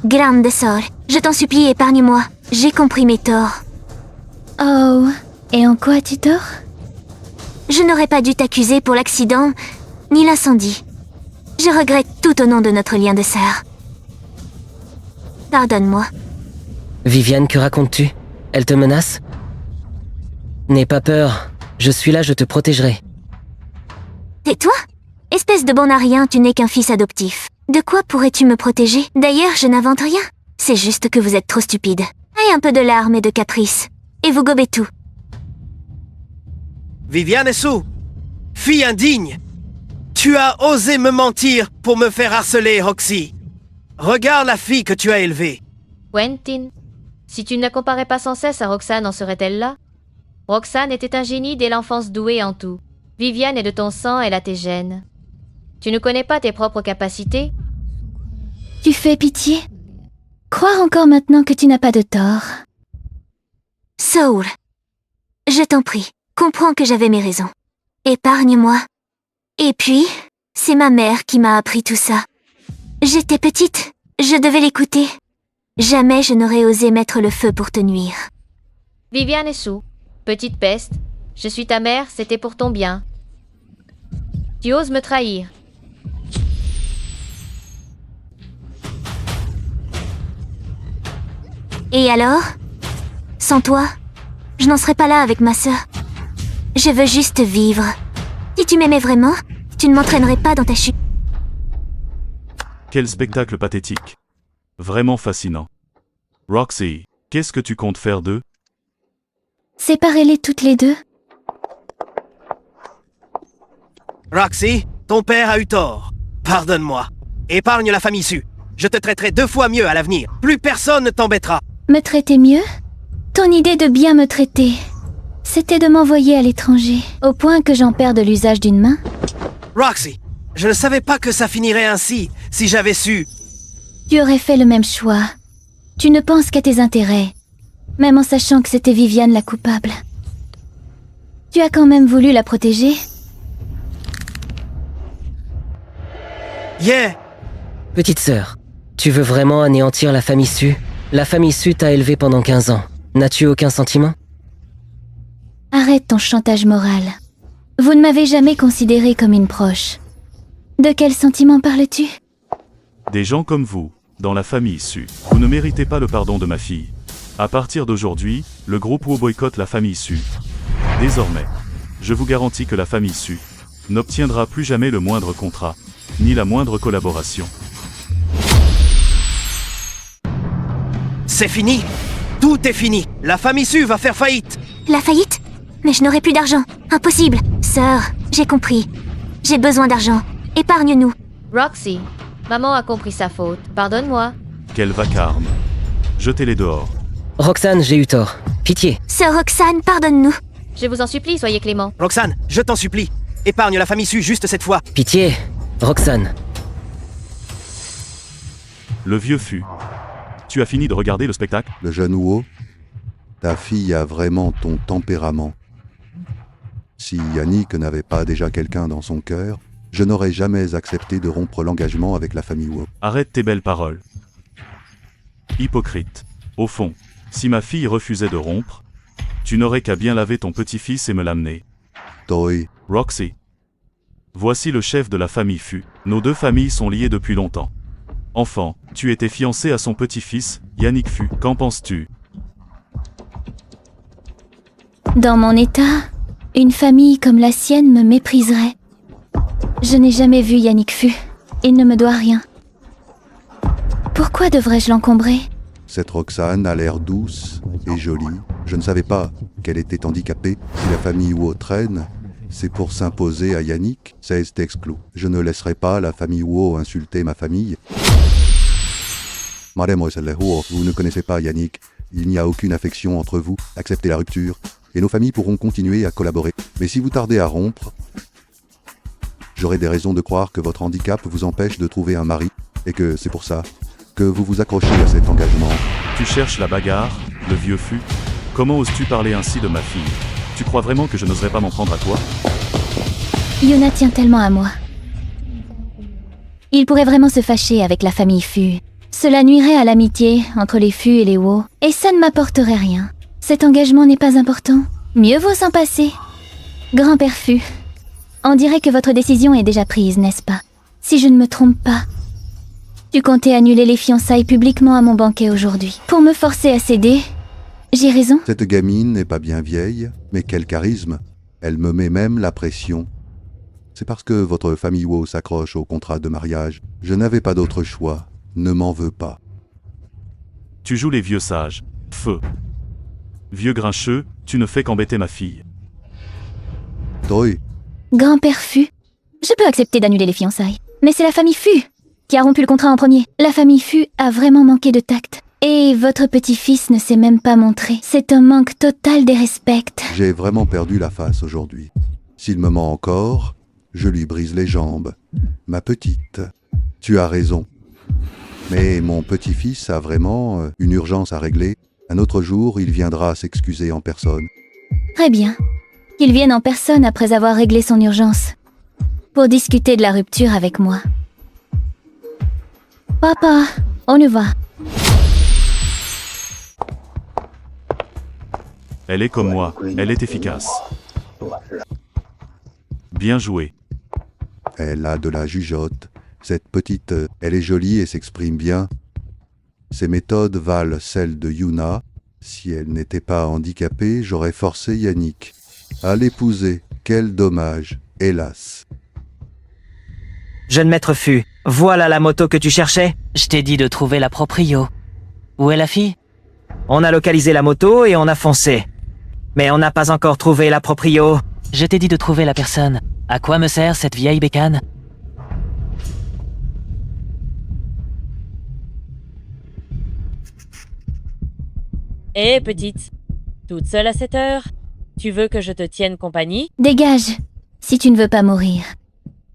Grande sœur, je t'en supplie, épargne-moi. J'ai compris mes torts. Oh, et en quoi as-tu tort? Je n'aurais pas dû t'accuser pour l'accident, ni l'incendie. Je regrette tout au nom de notre lien de sœur. Pardonne-moi. Viviane, que racontes-tu? Elle te menace? N'aie pas peur. Je suis là, je te protégerai. Tais-toi? Espèce de bon à rien, tu n'es qu'un fils adoptif. De quoi pourrais-tu me protéger? D'ailleurs, je n'invente rien. C'est juste que vous êtes trop stupide. Et un peu de larmes et de caprice. Et vous gobez tout. Viviane Su, fille indigne, tu as osé me mentir pour me faire harceler, Roxy. Regarde la fille que tu as élevée. Quentin, si tu ne la comparais pas sans cesse à Roxane, en serait-elle là? Roxane était un génie dès l'enfance, douée en tout. Viviane est de ton sang, elle a tes gènes. Tu ne connais pas tes propres capacités? Tu fais pitié? Croire encore maintenant que tu n'as pas de tort. Soul, je t'en prie, comprends que j'avais mes raisons. Épargne-moi. Et puis, c'est ma mère qui m'a appris tout ça. J'étais petite, je devais l'écouter. Jamais je n'aurais osé mettre le feu pour te nuire. Viviane Su, petite peste, je suis ta mère, c'était pour ton bien. Tu oses me trahir. Et alors? Sans toi, je n'en serais pas là avec ma sœur. Je veux juste vivre. Si tu m'aimais vraiment, tu ne m'entraînerais pas dans ta chute. Quel spectacle pathétique. Vraiment fascinant. Roxy, qu'est-ce que tu comptes faire d'eux? Séparez-les toutes les deux. Roxy, ton père a eu tort. Pardonne-moi. Épargne la famille Su. Je te traiterai 2 fois mieux à l'avenir. Plus personne ne t'embêtera. Me traiter mieux? Ton idée de bien me traiter, c'était de m'envoyer à l'étranger, au point que j'en perde l'usage d'une main? Roxy, je ne savais pas que ça finirait ainsi, si j'avais su. Tu aurais fait le même choix. Tu ne penses qu'à tes intérêts, même en sachant que c'était Viviane la coupable. Tu as quand même voulu la protéger? Yeah! Petite sœur, tu veux vraiment anéantir la famille Su? La famille Su t'a élevée pendant 15 ans. N'as-tu aucun sentiment? Arrête ton chantage moral. Vous ne m'avez jamais considérée comme une proche. De quel sentiment parles-tu? Des gens comme vous, dans la famille Su, vous ne méritez pas le pardon de ma fille. À partir d'aujourd'hui, le groupe Wu boycotte la famille Su. Désormais, je vous garantis que la famille Su n'obtiendra plus jamais le moindre contrat, ni la moindre collaboration. C'est fini. Tout est fini. La famille Su va faire faillite. La faillite? Mais je n'aurai plus d'argent. Impossible. Sœur, j'ai compris. J'ai besoin d'argent. Épargne-nous. Roxy, maman a compris sa faute. Pardonne-moi. Quel vacarme. Jetez-les dehors. Roxane, j'ai eu tort. Pitié. Sœur Roxane, pardonne-nous. Je vous en supplie, soyez clément. Roxane, je t'en supplie. Épargne la famille Su juste cette fois. Pitié. Roxane. Le vieux Fu. Tu as fini de regarder le spectacle? Le jeune Wu, ta fille a vraiment ton tempérament. Si Yannick n'avait pas déjà quelqu'un dans son cœur, je n'aurais jamais accepté de rompre l'engagement avec la famille Wu. Arrête tes belles paroles. Hypocrite. Au fond, si ma fille refusait de rompre, tu n'aurais qu'à bien laver ton petit-fils et me l'amener. Toi, Roxy. Voici le chef de la famille Fu. Nos deux familles sont liées depuis longtemps. Enfant, tu étais fiancé à son petit-fils, Yannick Fu. Qu'en penses-tu? Dans mon état, une famille comme la sienne me mépriserait. Je n'ai jamais vu Yannick Fu. Il ne me doit rien. Pourquoi devrais-je l'encombrer? cette Roxane a l'air douce et jolie. Je ne savais pas qu'elle était handicapée. Si la famille Wu traîne, c'est pour s'imposer à Yannick, c'est exclu. Je ne laisserai pas la famille Wu insulter ma famille. Mademoiselle Wu, vous ne connaissez pas Yannick. Il n'y a aucune affection entre vous. Acceptez la rupture, et nos familles pourront continuer à collaborer. Mais si vous tardez à rompre, j'aurai des raisons de croire que votre handicap vous empêche de trouver un mari, et que c'est pour ça que vous vous accrochez à cet engagement. Tu cherches la bagarre, le vieux Fu? Comment oses-tu parler ainsi de ma fille? Tu crois vraiment que je n'oserais pas m'en prendre à toi? Yona tient tellement à moi. Il pourrait vraiment se fâcher avec la famille Fu. Cela nuirait à l'amitié entre les Fu et les Wo, et ça ne m'apporterait rien. Cet engagement n'est pas important. Mieux vaut s'en passer. Grand-père Fu, on dirait que votre décision est déjà prise, n'est-ce pas? Si je ne me trompe pas. Tu comptais annuler les fiançailles publiquement à mon banquet aujourd'hui. Pour me forcer à céder, j'ai raison? Cette gamine n'est pas bien vieille, mais quel charisme. Elle me met même la pression. C'est parce que votre famille Wu s'accroche au contrat de mariage. Je n'avais pas d'autre choix. Ne m'en veux pas. Tu joues les vieux sages. Feu. Vieux grincheux, tu ne fais qu'embêter ma fille. Toi, Grand-père Fu, je peux accepter d'annuler les fiançailles. Mais c'est la famille Fu qui a rompu le contrat en premier. La famille Fu a vraiment manqué de tact. Et votre petit-fils ne s'est même pas montré. C'est un manque total des respects. j'ai vraiment perdu la face aujourd'hui. S'il me ment encore, je lui brise les jambes. Ma petite, tu as raison. Mais mon petit-fils a vraiment une urgence à régler. Un autre jour, il viendra s'excuser en personne. Très bien. Qu'il vienne en personne après avoir réglé son urgence. Pour discuter de la rupture avec moi. Papa, on y va. Elle est comme moi, elle est efficace. Bien joué. Elle a de la jugeote. Cette petite, elle est jolie et s'exprime bien. Ses méthodes valent celles de Yuna. Si elle n'était pas handicapée, j'aurais forcé Yannick à l'épouser. Quel dommage, hélas. Jeune maître Fu, voilà la moto que tu cherchais. Je t'ai dit de trouver la proprio. Où est la fille? On a localisé la moto et on a foncé. Mais on n'a pas encore trouvé la proprio. Je t'ai dit de trouver la personne. À quoi me sert cette vieille bécane? Hé, petite. Toute seule à cette heure? Tu veux que je te tienne compagnie? Dégage, si tu ne veux pas mourir.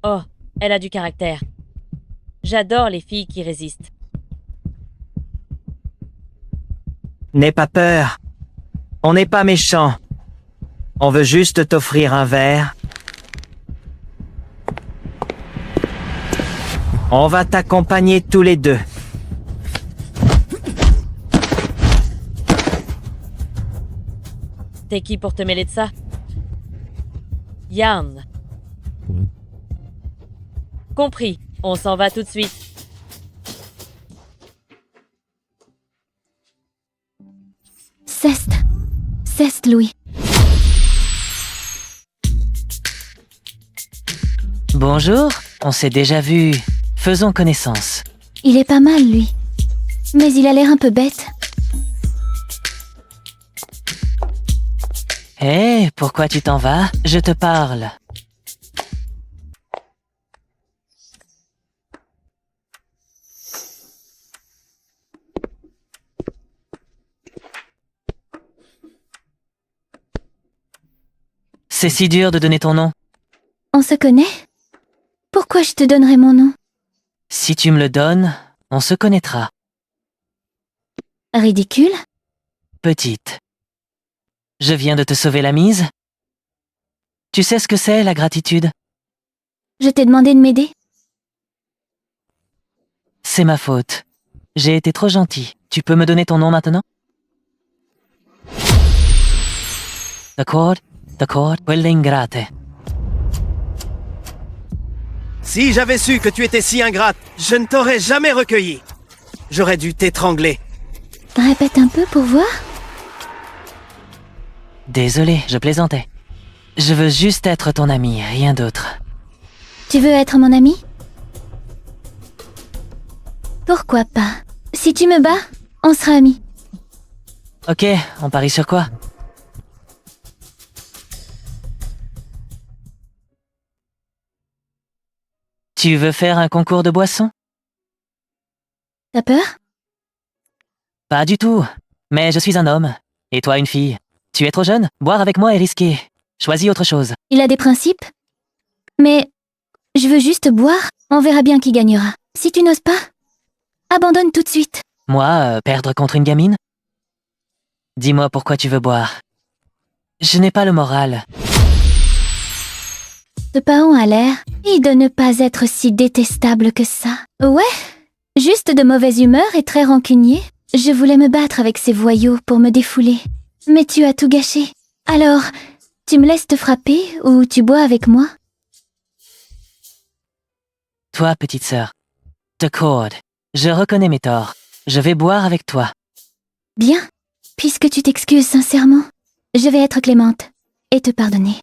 Oh, elle a du caractère. J'adore les filles qui résistent. N'aie pas peur. On n'est pas méchants. On veut juste t'offrir un verre. On va t'accompagner tous les deux. T'es qui pour te mêler de ça? Yann. Compris. On s'en va tout de suite. Ceste, Louis. Bonjour, on s'est déjà vu. Faisons connaissance. Il est pas mal, lui. Mais il a l'air un peu bête. Hé, pourquoi tu t'en vas? Je te parle. C'est si dur de donner ton nom. On se connaît? Pourquoi je te donnerais mon nom? Si tu me le donnes, on se connaîtra. Ridicule? Petite. Je viens de te sauver la mise. Tu sais ce que c'est, la gratitude? Je t'ai demandé de m'aider? C'est ma faute. J'ai été trop gentil. Tu peux me donner ton nom maintenant? D'accord, quelle ingrate. Si j'avais su que tu étais si ingrate, je ne t'aurais jamais recueilli. J'aurais dû t'étrangler. Répète un peu pour voir. Désolé, je plaisantais. Je veux juste être ton ami, rien d'autre. Tu veux être mon ami? Pourquoi pas? Si tu me bats, on sera amis. Ok, on parie sur quoi? Tu veux faire un concours de boissons? T'as peur? Pas du tout. Mais je suis un homme. Et toi une fille. Tu es trop jeune? Boire avec moi est risqué. Choisis autre chose. Il a des principes? Mais je veux juste boire. On verra bien qui gagnera. Si tu n'oses pas, abandonne tout de suite. Moi, perdre contre une gamine? Dis-moi pourquoi tu veux boire. Je n'ai pas le moral. Ce paon a l'air de ne pas être si détestable que ça. Ouais, juste de mauvaise humeur et très rancunier. Je voulais me battre avec ces voyous pour me défouler. Mais tu as tout gâché. Alors, tu me laisses te frapper ou tu bois avec moi? Toi, petite sœur. D'accord. Je reconnais mes torts. Je vais boire avec toi. Bien. Puisque tu t'excuses sincèrement, je vais être clémente et te pardonner.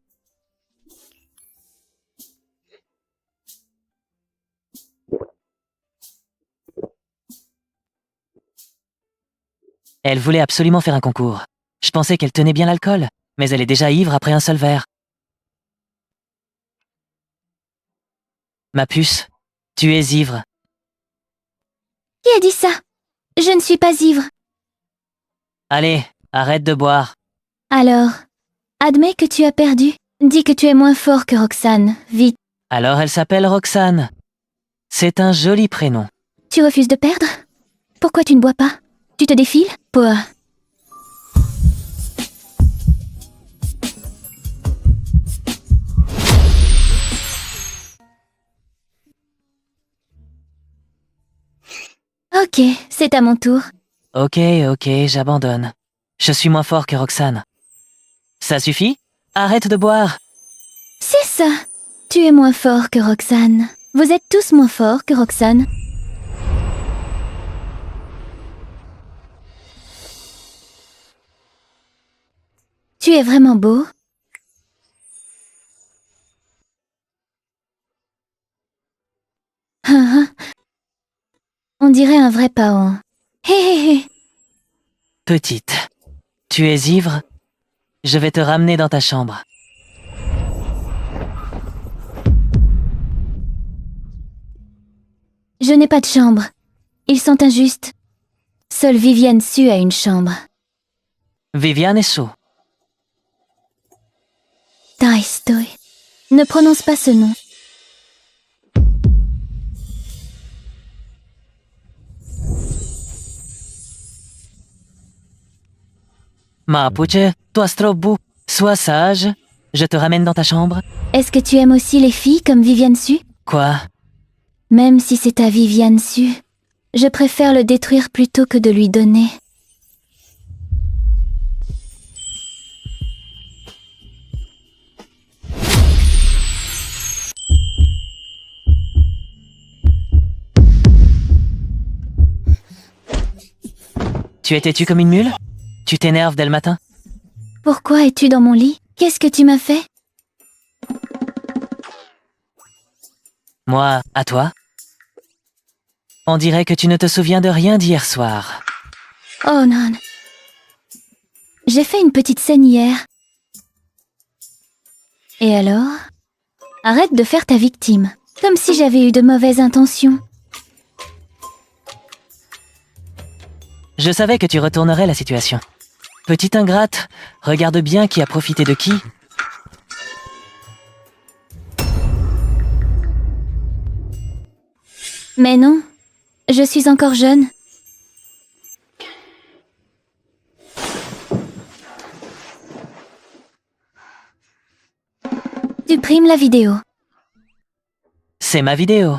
Elle voulait absolument faire un concours. Je pensais qu'elle tenait bien l'alcool, mais elle est déjà ivre après un seul verre. Ma puce, tu es ivre. Qui a dit ça? Je ne suis pas ivre. Allez, arrête de boire. Alors, admets que tu as perdu. Dis que tu es moins fort que Roxane, vite. Alors elle s'appelle Roxane. C'est un joli prénom. Tu refuses de perdre? Pourquoi tu ne bois pas? Tu te défiles? Pour... Ok, c'est à mon tour. Ok, j'abandonne. Je suis moins fort que Roxane. Ça suffit? Arrête de boire. C'est ça. Tu es moins fort que Roxane. Vous êtes tous moins forts que Roxane. Tu es vraiment beau. On dirait un vrai paon. Hé hé hé. Petite, tu es ivre? Je vais te ramener dans ta chambre. Je n'ai pas de chambre. Ils sont injustes. Seule Viviane Su a une chambre. Viviane est chaud. Taistoy. Ne prononce pas ce nom. Mapuche, toi Strobu, sois sage. Je te ramène dans ta chambre. Est-ce que tu aimes aussi les filles comme Viviane Su? Quoi? Même si c'est à Viviane Su, je préfère le détruire plutôt que de lui donner. Tu es têtue comme une mule? Tu t'énerves dès le matin? Pourquoi es-tu dans mon lit? Qu'est-ce que tu m'as fait? Moi, à toi? On dirait que tu ne te souviens de rien d'hier soir. Oh non. J'ai fait une petite scène hier. Et alors? Arrête de faire ta victime, comme si j'avais eu de mauvaises intentions. Je savais que tu retournerais la situation. Petite ingrate, regarde bien qui a profité de qui. Mais non, je suis encore jeune. Supprime la vidéo. C'est ma vidéo.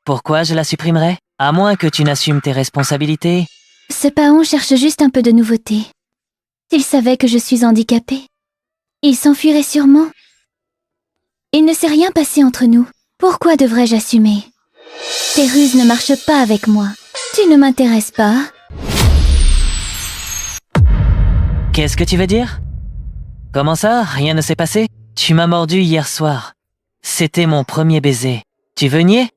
Pourquoi je la supprimerais? À moins que tu n'assumes tes responsabilités. Ce paon cherche juste un peu de nouveauté. S'il savait que je suis handicapée, il s'enfuirait sûrement. Il ne s'est rien passé entre nous. Pourquoi devrais-je assumer? Tes ruses ne marchent pas avec moi. Tu ne m'intéresses pas. Qu'est-ce que tu veux dire? Comment ça? Rien ne s'est passé? Tu m'as mordu hier soir. C'était mon premier baiser. Tu veux nier?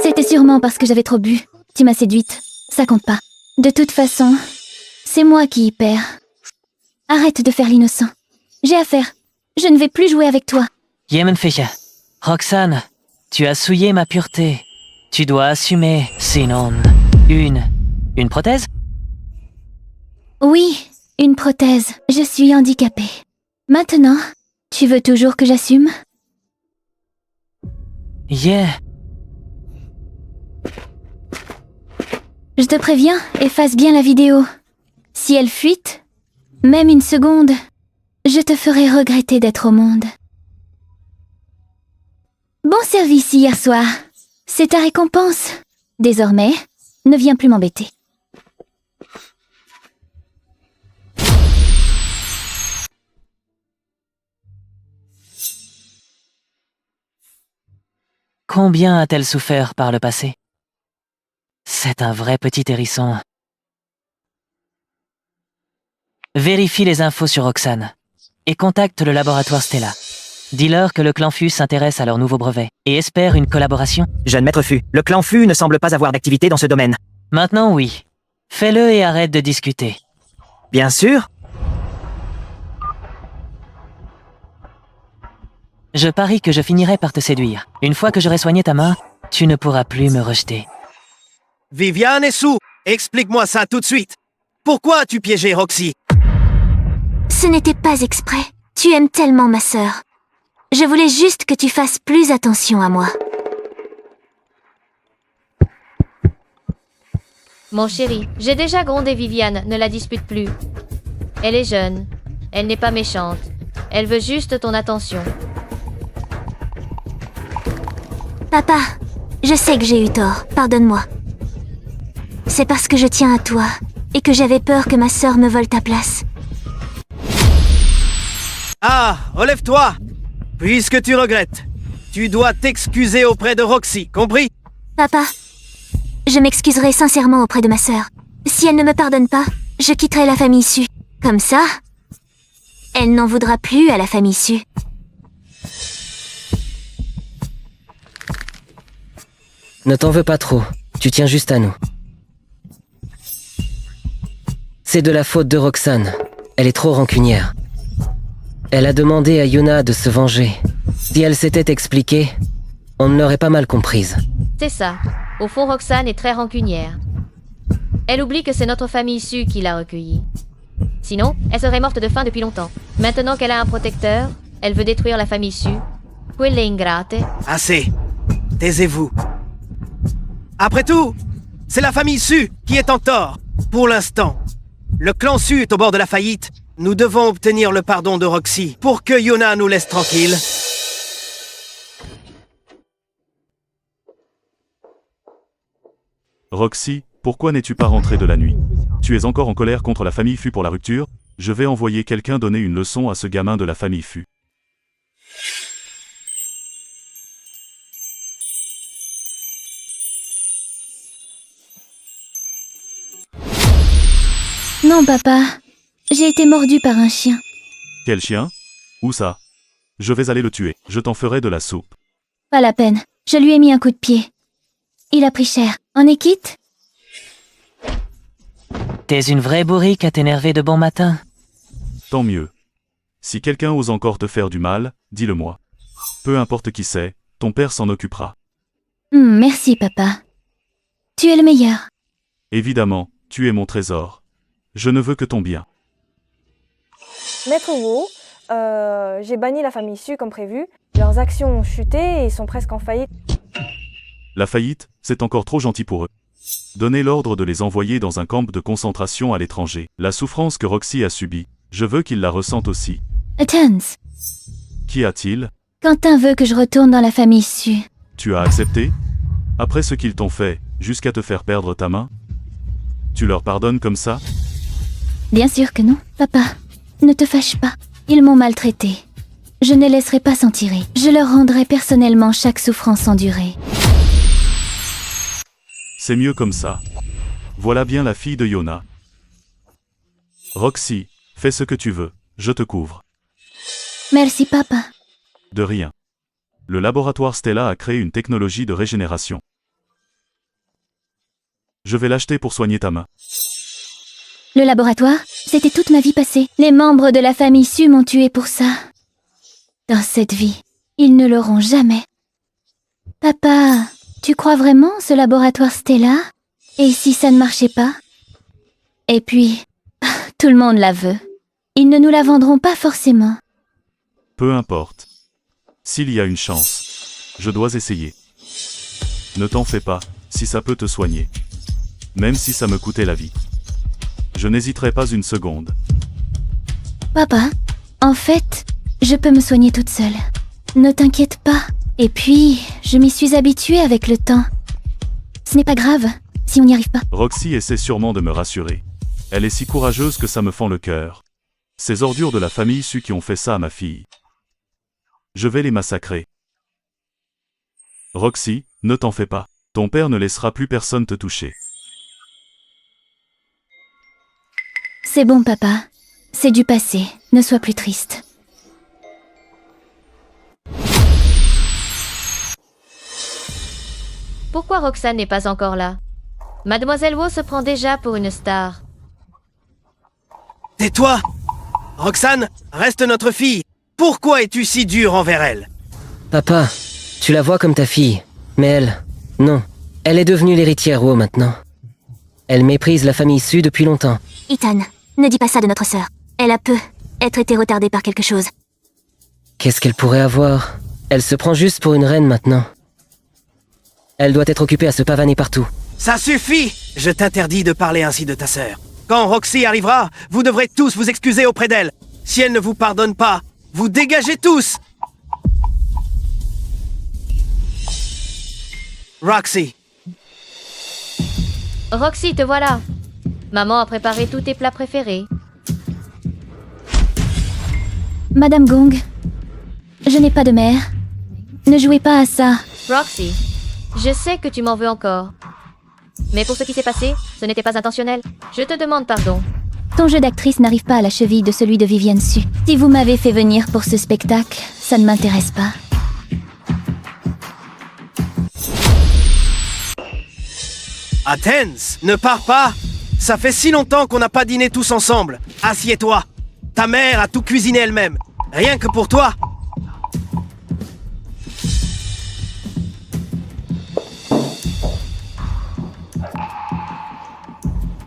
C'était sûrement parce que j'avais trop bu. Tu m'as séduite. Ça compte pas. De toute façon, c'est moi qui y perds. Arrête de faire l'innocent. J'ai affaire. Je ne vais plus jouer avec toi. Yemenfiche. Roxane, tu as souillé ma pureté. Tu dois assumer, sinon... Une prothèse? Oui, une prothèse. Je suis handicapée. Maintenant, tu veux toujours que j'assume? Yeah. Je te préviens, efface bien la vidéo. Si elle fuite, même une seconde, je te ferai regretter d'être au monde. Bon service hier soir. C'est ta récompense. Désormais, ne viens plus m'embêter. Combien a-t-elle souffert par le passé? C'est un vrai petit hérisson. Vérifie les infos sur Roxane et contacte le laboratoire Stella. Dis-leur que le clan Fu s'intéresse à leur nouveau brevet et espère une collaboration. Jeune maître Fu, le clan Fu ne semble pas avoir d'activité dans ce domaine. Maintenant, oui. Fais-le et arrête de discuter. Bien sûr. Je parie que je finirai par te séduire. Une fois que j'aurai soigné ta main, tu ne pourras plus me rejeter. Viviane et Sue, explique-moi ça tout de suite. Pourquoi as-tu piégé Roxy? Ce n'était pas exprès. Tu aimes tellement ma sœur. Je voulais juste que tu fasses plus attention à moi. Mon chéri, j'ai déjà grondé Viviane, ne la dispute plus. Elle est jeune. Elle n'est pas méchante. Elle veut juste ton attention. Papa, je sais que j'ai eu tort. Pardonne-moi. C'est parce que je tiens à toi et que j'avais peur que ma sœur me vole ta place. Ah, relève-toi! Puisque tu regrettes, tu dois t'excuser auprès de Roxy, compris? Papa, je m'excuserai sincèrement auprès de ma sœur. Si elle ne me pardonne pas, je quitterai la famille Su. Comme ça, elle n'en voudra plus à la famille Su. Ne t'en veux pas trop, tu tiens juste à nous. C'est de la faute de Roxane, elle est trop rancunière. Elle a demandé à Yuna de se venger. Si elle s'était expliquée, on ne l'aurait pas mal comprise. C'est ça. Au fond, Roxane est très rancunière. Elle oublie que c'est notre famille Su qui l'a recueillie. Sinon, elle serait morte de faim depuis longtemps. Maintenant qu'elle a un protecteur, elle veut détruire la famille Su. Quelle ingrate. Assez. Taisez-vous. Après tout, c'est la famille Su qui est en tort, pour l'instant. Le clan Su est au bord de la faillite. Nous devons obtenir le pardon de Roxy pour que Yuna nous laisse tranquilles. Roxy, pourquoi n'es-tu pas rentrée de la nuit? Tu es encore en colère contre la famille Fu pour la rupture? Je vais envoyer quelqu'un donner une leçon à ce gamin de la famille Fu. Non, papa. J'ai été mordue par un chien. Quel chien? Où ça? Je vais aller le tuer. Je t'en ferai de la soupe. Pas la peine. Je lui ai mis un coup de pied. Il a pris cher. On est quitte? T'es une vraie bourrique à t'énerver de bon matin. Tant mieux. Si quelqu'un ose encore te faire du mal, dis-le-moi. Peu importe qui c'est, ton père s'en occupera. Merci, papa. Tu es le meilleur. Évidemment, tu es mon trésor. Je ne veux que ton bien. Maître Wu, j'ai banni la famille Su comme prévu. Leurs actions ont chuté et ils sont presque en faillite. La faillite, c'est encore trop gentil pour eux. Donnez l'ordre de les envoyer dans un camp de concentration à l'étranger. La souffrance que Roxy a subie, je veux qu'ils la ressentent aussi. Attends. Qu'y a-t-il? Quentin veut que je retourne dans la famille Su. Tu as accepté? Après ce qu'ils t'ont fait, jusqu'à te faire perdre ta main? Tu leur pardonnes comme ça? Bien sûr que non, papa. Ne te fâche pas. Ils m'ont maltraité. Je ne les laisserai pas s'en tirer. Je leur rendrai personnellement chaque souffrance endurée. C'est mieux comme ça. Voilà bien la fille de Yona. Roxy, fais ce que tu veux, je te couvre. Merci, papa. De rien. Le laboratoire Stella a créé une technologie de régénération. Je vais l'acheter pour soigner ta main. Le laboratoire, c'était toute ma vie passée. Les membres de la famille Su m'ont tué pour ça. Dans cette vie, ils ne l'auront jamais. Papa, tu crois vraiment ce laboratoire Stella? Et si ça ne marchait pas? Et puis, tout le monde la veut. Ils ne nous la vendront pas forcément. Peu importe. S'il y a une chance, je dois essayer. Ne t'en fais pas, si ça peut te soigner. Même si ça me coûtait la vie. Je n'hésiterai pas une seconde. Papa, en fait, je peux me soigner toute seule. Ne t'inquiète pas. Et puis, je m'y suis habituée avec le temps. Ce n'est pas grave, si on n'y arrive pas. Roxy essaie sûrement de me rassurer. Elle est si courageuse que ça me fend le cœur. Ces ordures de la famille Su qui ont fait ça à ma fille. Je vais les massacrer. Roxy, ne t'en fais pas. Ton père ne laissera plus personne te toucher. C'est bon, papa. C'est du passé. Ne sois plus triste. Pourquoi Roxane n'est pas encore là? Mademoiselle Wu se prend déjà pour une star. Tais-toi! Roxane, reste notre fille. Pourquoi es-tu si dur envers elle? Papa, tu la vois comme ta fille. Mais elle, non. Elle est devenue l'héritière Wu maintenant. Elle méprise la famille Su depuis longtemps. Ethan, ne dis pas ça de notre sœur. Elle a peu être été retardée par quelque chose. Qu'est-ce qu'elle pourrait avoir? Elle se prend juste pour une reine maintenant. Elle doit être occupée à se pavaner partout. Ça suffit! Je t'interdis de parler ainsi de ta sœur. Quand Roxy arrivera, vous devrez tous vous excuser auprès d'elle. Si elle ne vous pardonne pas, vous dégagez tous! Roxy. Roxy, te voilà. Maman a préparé tous tes plats préférés. Madame Gong, je n'ai pas de mère. Ne jouez pas à ça. Roxy, je sais que tu m'en veux encore. Mais pour ce qui s'est passé, ce n'était pas intentionnel. Je te demande pardon. Ton jeu d'actrice n'arrive pas à la cheville de celui de Viviane Su. Si vous m'avez fait venir pour ce spectacle, ça ne m'intéresse pas. Athens, ne pars pas! Ça fait si longtemps qu'on n'a pas dîné tous ensemble. Assieds-toi. Ta mère a tout cuisiné elle-même. Rien que pour toi.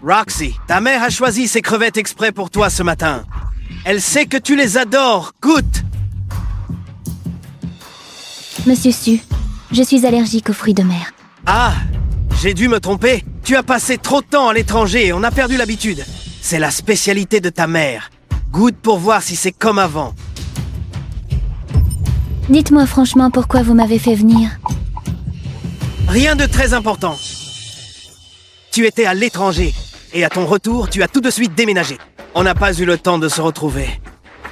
Roxy, ta mère a choisi ces crevettes exprès pour toi ce matin. Elle sait que tu les adores. Goûte! Monsieur Su, je suis allergique aux fruits de mer. Ah, j'ai dû me tromper. Tu as passé trop de temps à l'étranger et on a perdu l'habitude. C'est la spécialité de ta mère. Goûte pour voir si c'est comme avant. Dites-moi franchement pourquoi vous m'avez fait venir. Rien de très important. Tu étais à l'étranger. Et à ton retour, tu as tout de suite déménagé. On n'a pas eu le temps de se retrouver.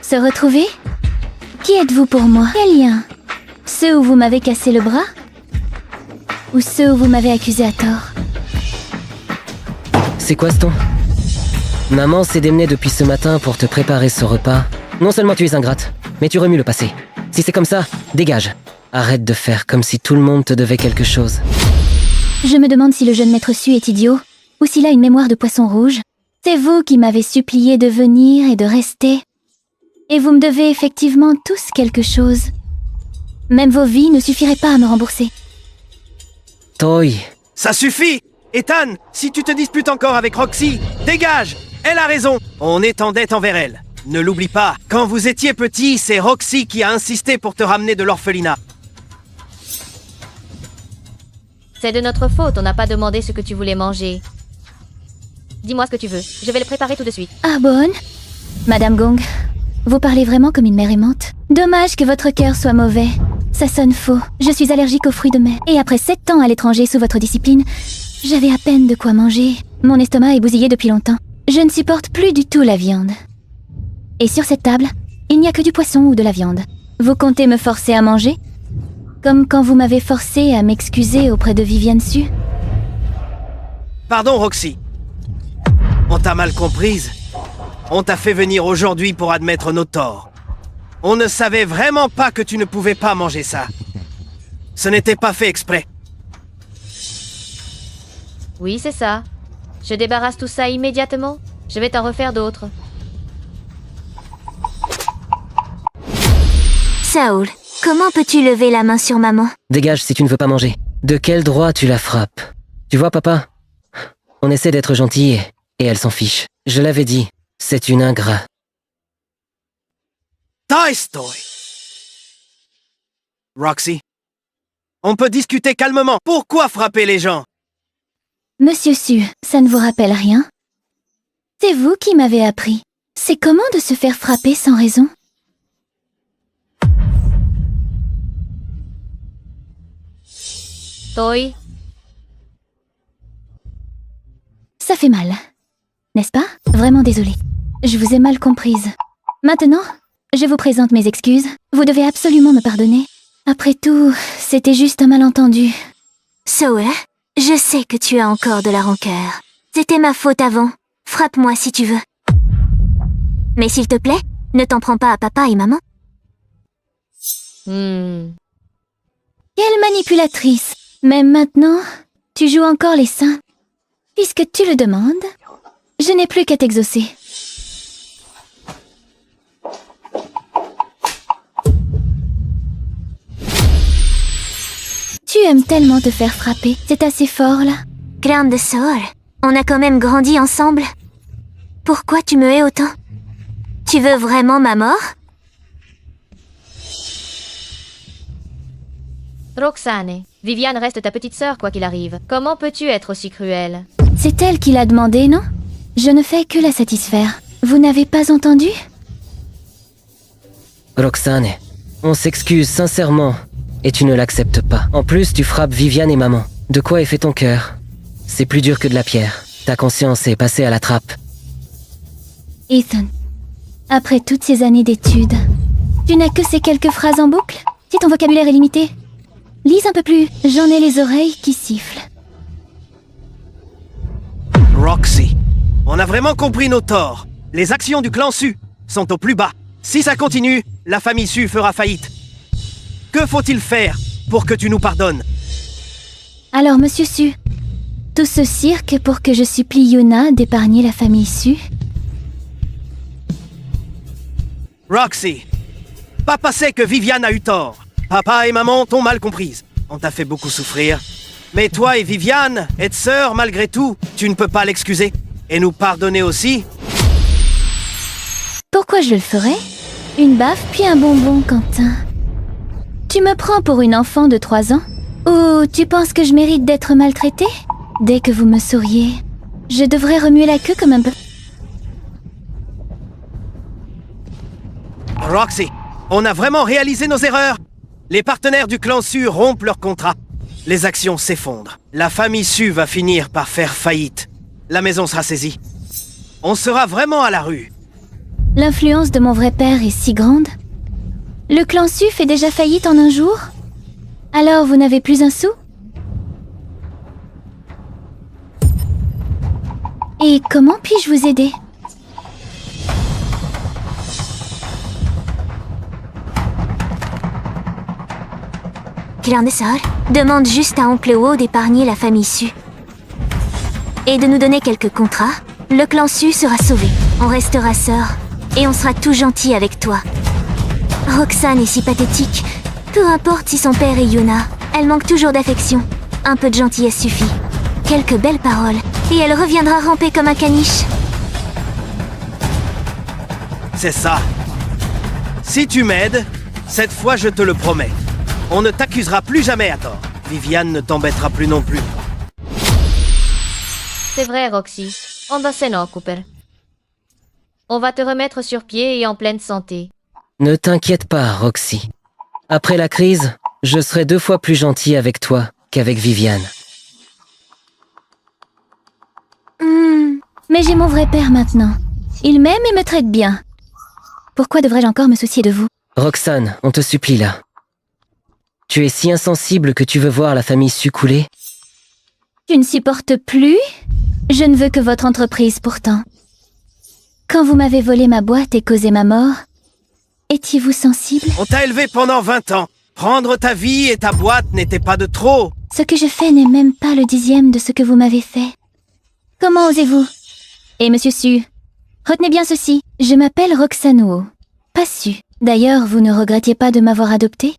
Se retrouver? Qui êtes-vous pour moi? Quel lien? Ceux où vous m'avez cassé le bras? Ou ceux où vous m'avez accusé à tort? C'est quoi ce ton? Maman s'est démenée depuis ce matin pour te préparer ce repas. Non seulement tu es ingrate, mais tu remues le passé. Si c'est comme ça, dégage. Arrête de faire comme si tout le monde te devait quelque chose. Je me demande si le jeune maître Su est idiot, ou s'il a une mémoire de poisson rouge. C'est vous qui m'avez supplié de venir et de rester. Et vous me devez effectivement tous quelque chose. Même vos vies ne suffiraient pas à me rembourser. Toi. Ça suffit! Ethan, si tu te disputes encore avec Roxy, dégage! Elle a raison! On est en dette envers elle. Ne l'oublie pas, quand vous étiez petit, c'est Roxy qui a insisté pour te ramener de l'orphelinat. C'est de notre faute, on n'a pas demandé ce que tu voulais manger. Dis-moi ce que tu veux, je vais le préparer tout de suite. Ah bonne. Madame Gong, vous parlez vraiment comme une mère aimante. Dommage que votre cœur soit mauvais. Ça sonne faux. Je suis allergique aux fruits de mer. Et après 7 ans à l'étranger sous votre discipline, j'avais à peine de quoi manger. Mon estomac est bousillé depuis longtemps. Je ne supporte plus du tout la viande. Et sur cette table, il n'y a que du poisson ou de la viande. Vous comptez me forcer à manger? Comme quand vous m'avez forcé à m'excuser auprès de Viviane Su? Pardon, Roxy. On t'a mal comprise. On t'a fait venir aujourd'hui pour admettre nos torts. On ne savait vraiment pas que tu ne pouvais pas manger ça. Ce n'était pas fait exprès. Oui, c'est ça. Je débarrasse tout ça immédiatement. Je vais t'en refaire d'autres. Saoul, comment peux-tu lever la main sur maman? Dégage si tu ne veux pas manger. De quel droit tu la frappes? Tu vois, papa? On essaie d'être gentil et elle s'en fiche. Je l'avais dit, c'est une ingrat. Tolstoy! Roxy, on peut discuter calmement. Pourquoi frapper les gens? Monsieur Su, ça ne vous rappelle rien? C'est vous qui m'avez appris. C'est comment de se faire frapper sans raison? Toi, Ça fait mal. N'est-ce pas? Vraiment désolée. Je vous ai mal comprise. Maintenant, je vous présente mes excuses. Vous devez absolument me pardonner. Après tout, c'était juste un malentendu. Saoul, je sais que tu as encore de la rancœur. C'était ma faute avant. Frappe-moi si tu veux. Mais s'il te plaît, ne t'en prends pas à papa et maman. Quelle manipulatrice! Même maintenant, tu joues encore les saints. Puisque tu le demandes, je n'ai plus qu'à t'exaucer. Tu aimes tellement te faire frapper, c'est assez fort là. Grande sœur, on a quand même grandi ensemble. Pourquoi tu me hais autant? Tu veux vraiment ma mort? Roxane, Viviane reste ta petite sœur quoi qu'il arrive. Comment peux-tu être aussi cruelle? C'est elle qui l'a demandé, non? Je ne fais que la satisfaire. Vous n'avez pas entendu? Roxane, on s'excuse sincèrement et tu ne l'acceptes pas. En plus, tu frappes Viviane et maman. De quoi est fait ton cœur? C'est plus dur que de la pierre. Ta conscience est passée à la trappe. Ethan, après toutes ces années d'études, tu n'as que ces quelques phrases en boucle? Si ton vocabulaire est limité, lise un peu plus. J'en ai les oreilles qui sifflent. Roxy, on a vraiment compris nos torts. Les actions du clan Su sont au plus bas. Si ça continue, la famille Su fera faillite. Que faut-il faire pour que tu nous pardonnes? Alors, monsieur Su, tout ce cirque pour que je supplie Yuna d'épargner la famille Su? Roxy, papa sait que Viviane a eu tort. Papa et maman t'ont mal comprise. On t'a fait beaucoup souffrir. Mais toi et Viviane, êtes sœurs malgré tout. Tu ne peux pas l'excuser. Et nous pardonner aussi? Pourquoi je le ferais? Une baffe puis un bonbon, Quentin. Tu me prends pour une enfant de 3 ans? Ou tu penses que je mérite d'être maltraitée? Dès que vous me souriez, je devrais remuer la queue comme un peu. Roxy, on a vraiment réalisé nos erreurs. Les partenaires du clan Su rompent leur contrat. Les actions s'effondrent. La famille Su va finir par faire faillite. La maison sera saisie. On sera vraiment à la rue. L'influence de mon vrai père est si grande? Le clan Su fait déjà faillite en un jour? Alors vous n'avez plus un sou? Et comment puis-je vous aider? Grande sœur, demande juste à oncle Wo d'épargner la famille Su. Et de nous donner quelques contrats. Le clan Su sera sauvé. On restera sœurs. Et on sera tout gentil avec toi. Roxane est si pathétique. Peu importe si son père est Yuna, elle manque toujours d'affection. Un peu de gentillesse suffit. Quelques belles paroles. Et elle reviendra ramper comme un caniche. C'est ça. Si tu m'aides, cette fois je te le promets. On ne t'accusera plus jamais à tort. Viviane ne t'embêtera plus non plus. C'est vrai, Roxy. On va s'en occuper. On va te remettre sur pied et en pleine santé. Ne t'inquiète pas, Roxy. Après la crise, je serai 2 fois plus gentil avec toi qu'avec Viviane. Mais j'ai mon vrai père maintenant. Il m'aime et me traite bien. Pourquoi devrais-je encore me soucier de vous? Roxane, on te supplie là. Tu es si insensible que tu veux voir la famille Su couler? Je ne supporte plus. Je ne veux que votre entreprise pourtant. Quand vous m'avez volé ma boîte et causé ma mort, étiez-vous sensible? On t'a élevé pendant 20 ans. Prendre ta vie et ta boîte n'était pas de trop. Ce que je fais n'est même pas le 10e de ce que vous m'avez fait. Comment osez-vous? Et monsieur Su, retenez bien ceci, je m'appelle Roxane Wo, pas Su. D'ailleurs, vous ne regrettiez pas de m'avoir adoptée?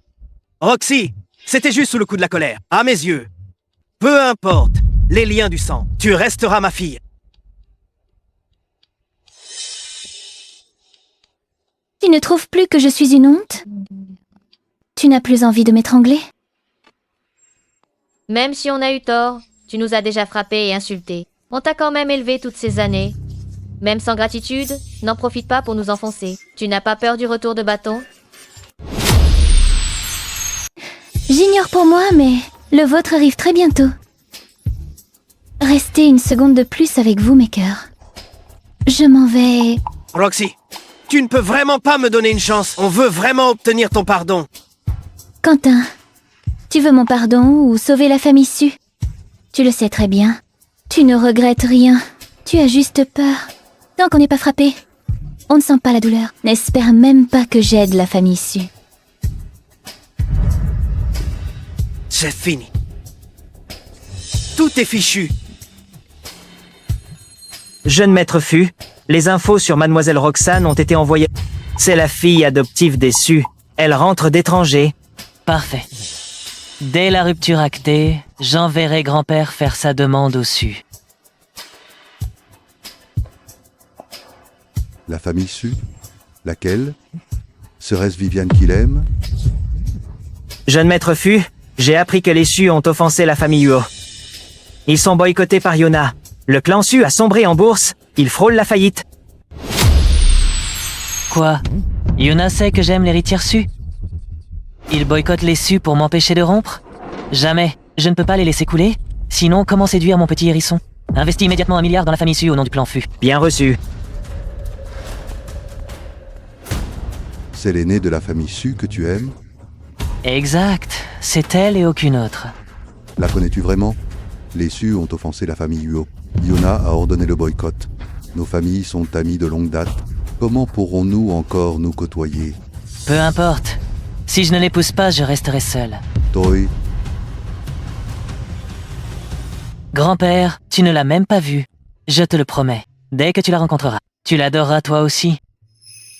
Roxy, c'était juste sous le coup de la colère, à mes yeux. Peu importe, les liens du sang, tu resteras ma fille. Tu ne trouves plus que je suis une honte? Tu n'as plus envie de m'étrangler? Même si on a eu tort, tu nous as déjà frappés et insultés. On t'a quand même élevé toutes ces années. Même sans gratitude, n'en profite pas pour nous enfoncer. Tu n'as pas peur du retour de bâton? J'ignore pour moi, mais le vôtre arrive très bientôt. Restez une seconde de plus avec vous, mes cœurs. Je m'en vais... Roxy, tu ne peux vraiment pas me donner une chance. On veut vraiment obtenir ton pardon. Quentin, tu veux mon pardon ou sauver la famille Su? Tu le sais très bien. Tu ne regrettes rien. Tu as juste peur. Tant qu'on n'est pas frappé, on ne sent pas la douleur. N'espère même pas que j'aide la famille Su. C'est fini. Tout est fichu. Jeune maître Fu, les infos sur Mademoiselle Roxane ont été envoyées. C'est la fille adoptive des Su. Elle rentre d'étranger. Parfait. Dès la rupture actée, j'enverrai grand-père faire sa demande au Su. La famille Su? Laquelle? Serait-ce Viviane qui l'aime? Jeune maître Fu, j'ai appris que les Su ont offensé la famille Huo. Ils sont boycottés par Yona. Le clan Su a sombré en bourse. Il frôle la faillite. Quoi? Yuna sait que j'aime l'héritière Su? Il boycotte les Su pour m'empêcher de rompre? Jamais. Je ne peux pas les laisser couler. Sinon, comment séduire mon petit hérisson? Investis immédiatement 1 milliard dans la famille Su au nom du plan Fu. Bien reçu. C'est l'aîné de la famille Su que tu aimes? Exact. C'est elle et aucune autre. La connais-tu vraiment? Les Su ont offensé la famille Huo. Yona a ordonné le boycott. Nos familles sont amies de longue date. Comment pourrons-nous encore nous côtoyer? Peu importe. Si je ne l'épouse pas, je resterai seul. Toi, Grand-père, tu ne l'as même pas vue. Je te le promets. Dès que tu la rencontreras, tu l'adoreras toi aussi.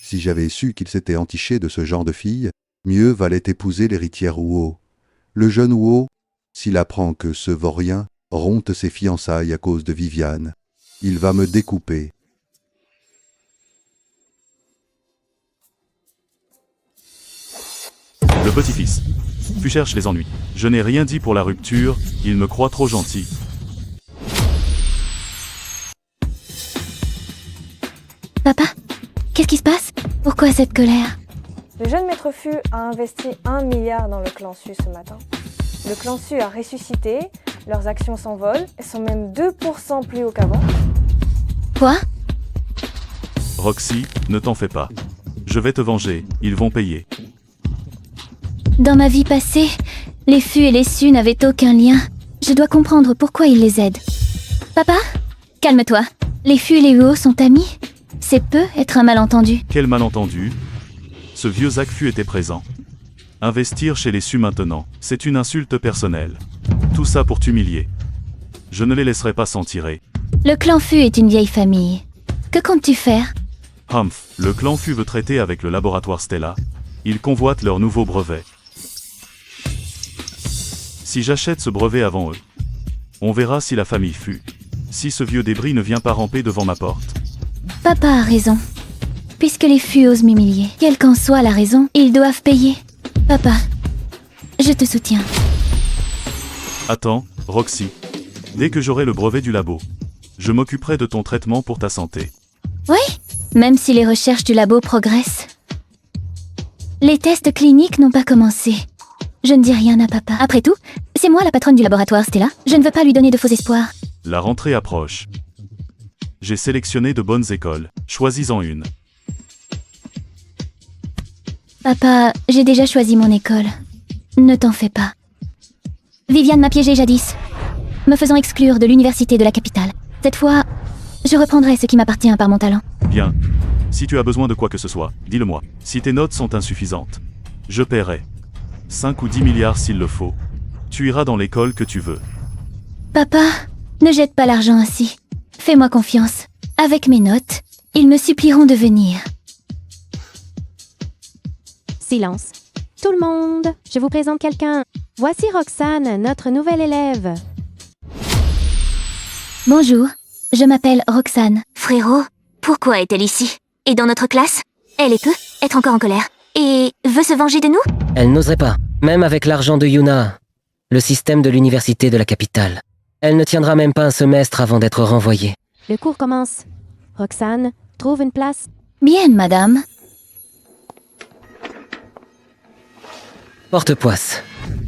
si j'avais su qu'il s'était entiché de ce genre de fille, mieux valait épouser l'héritière Huo. Le jeune Huo, s'il apprend que ce vaurien rompt ses fiançailles à cause de Viviane, il va me découper. Le petit-fils. Fu cherche les ennuis. Je n'ai rien dit pour la rupture, il me croit trop gentil. Papa, qu'est-ce qui se passe? Pourquoi cette colère? Le jeune maître Fu a investi 1 milliard dans le clan Su ce matin. Le clan Su a ressuscité, leurs actions s'envolent, elles sont même 2% plus haut qu'avant. Quoi? Roxy, ne t'en fais pas. Je vais te venger, ils vont payer. Dans ma vie passée, les Fu et les Su n'avaient aucun lien. Je dois comprendre pourquoi ils les aident. Papa, calme-toi. Les Fu et les Huo sont amis. C'est peu être un malentendu. Quel malentendu. Ce vieux Zac Fu était présent. Investir chez les Su maintenant, c'est une insulte personnelle. Tout ça pour t'humilier. Je ne les laisserai pas s'en tirer. Le clan Fu est une vieille famille. Que comptes-tu faire? Humph, le clan Fu veut traiter avec le laboratoire Stella. Ils convoitent leur nouveau brevet. Si j'achète ce brevet avant eux, on verra si la famille Fu, si ce vieux débris ne vient pas ramper devant ma porte. Papa a raison. Puisque les Fu osent m'humilier, quelle qu'en soit la raison, ils doivent payer. Papa, je te soutiens. Attends, Roxy. Dès que j'aurai le brevet du labo, je m'occuperai de ton traitement pour ta santé. Oui, même si les recherches du labo progressent. Les tests cliniques n'ont pas commencé. Je ne dis rien à papa. Après tout, c'est moi la patronne du laboratoire, Stella. Je ne veux pas lui donner de faux espoirs. La rentrée approche. J'ai sélectionné de bonnes écoles. Choisis-en une. Papa, j'ai déjà choisi mon école. Ne t'en fais pas. Viviane m'a piégée jadis, me faisant exclure de l'université de la capitale. Cette fois, je reprendrai ce qui m'appartient par mon talent. Bien. Si tu as besoin de quoi que ce soit, dis-le-moi. Si tes notes sont insuffisantes, je paierai. 5 ou 10 milliards s'il le faut. Tu iras dans l'école que tu veux. Papa, ne jette pas l'argent ainsi. Fais-moi confiance. Avec mes notes, ils me supplieront de venir. Silence. Tout le monde, je vous présente quelqu'un. Voici Roxane, notre nouvelle élève. Bonjour, je m'appelle Roxane. Frérot, pourquoi est-elle ici? Et dans notre classe? Elle peut être encore en colère. Et veut se venger de nous? Elle n'oserait pas, même avec l'argent de Yuna, le système de l'université de la capitale. Elle ne tiendra même pas un semestre avant d'être renvoyée. Le cours commence. Roxane, trouve une place. Bien, madame. Porte-poisse,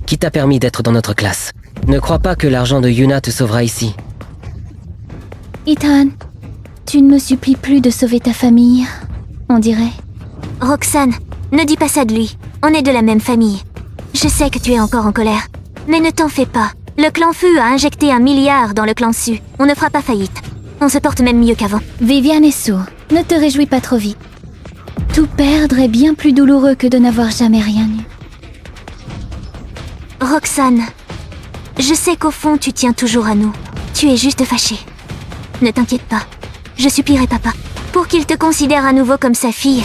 qui t'a permis d'être dans notre classe? Ne crois pas que l'argent de Yuna te sauvera ici. Ethan, tu ne me supplies plus de sauver ta famille, on dirait. Roxane, ne dis pas ça de lui. On est de la même famille. Je sais que tu es encore en colère. Mais ne t'en fais pas. Le clan Fu a injecté 1 milliard dans le clan Su. On ne fera pas faillite. On se porte même mieux qu'avant. Viviane est sourde. Ne te réjouis pas trop vite. Tout perdre est bien plus douloureux que de n'avoir jamais rien eu. Roxane, je sais qu'au fond tu tiens toujours à nous. Tu es juste fâchée. Ne t'inquiète pas. Je supplierai papa pour qu'il te considère à nouveau comme sa fille.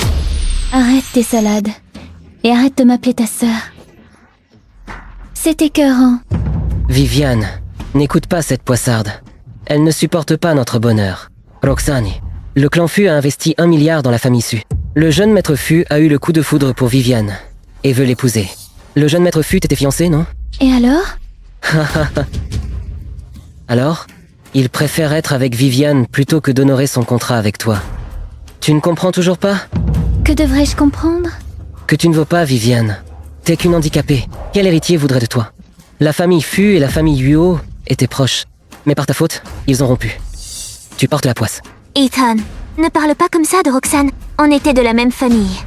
Arrête tes salades. Et arrête de m'appeler ta sœur. C'est écœurant. Viviane, n'écoute pas cette poissarde. Elle ne supporte pas notre bonheur. Roxane, le clan Fu a investi 1 milliard dans la famille Su. Le jeune maître Fu a eu le coup de foudre pour Viviane et veut l'épouser. Le jeune maître Fu t'était fiancé, non? Et alors? Alors, il préfère être avec Viviane plutôt que d'honorer son contrat avec toi. Tu ne comprends toujours pas? Que devrais-je comprendre? Que tu ne vaux pas, Viviane. T'es qu'une handicapée. Quel héritier voudrait de toi? La famille Fu et la famille Yuo étaient proches. Mais par ta faute, ils ont rompu. Tu portes la poisse. Ethan, ne parle pas comme ça de Roxane. On était de la même famille.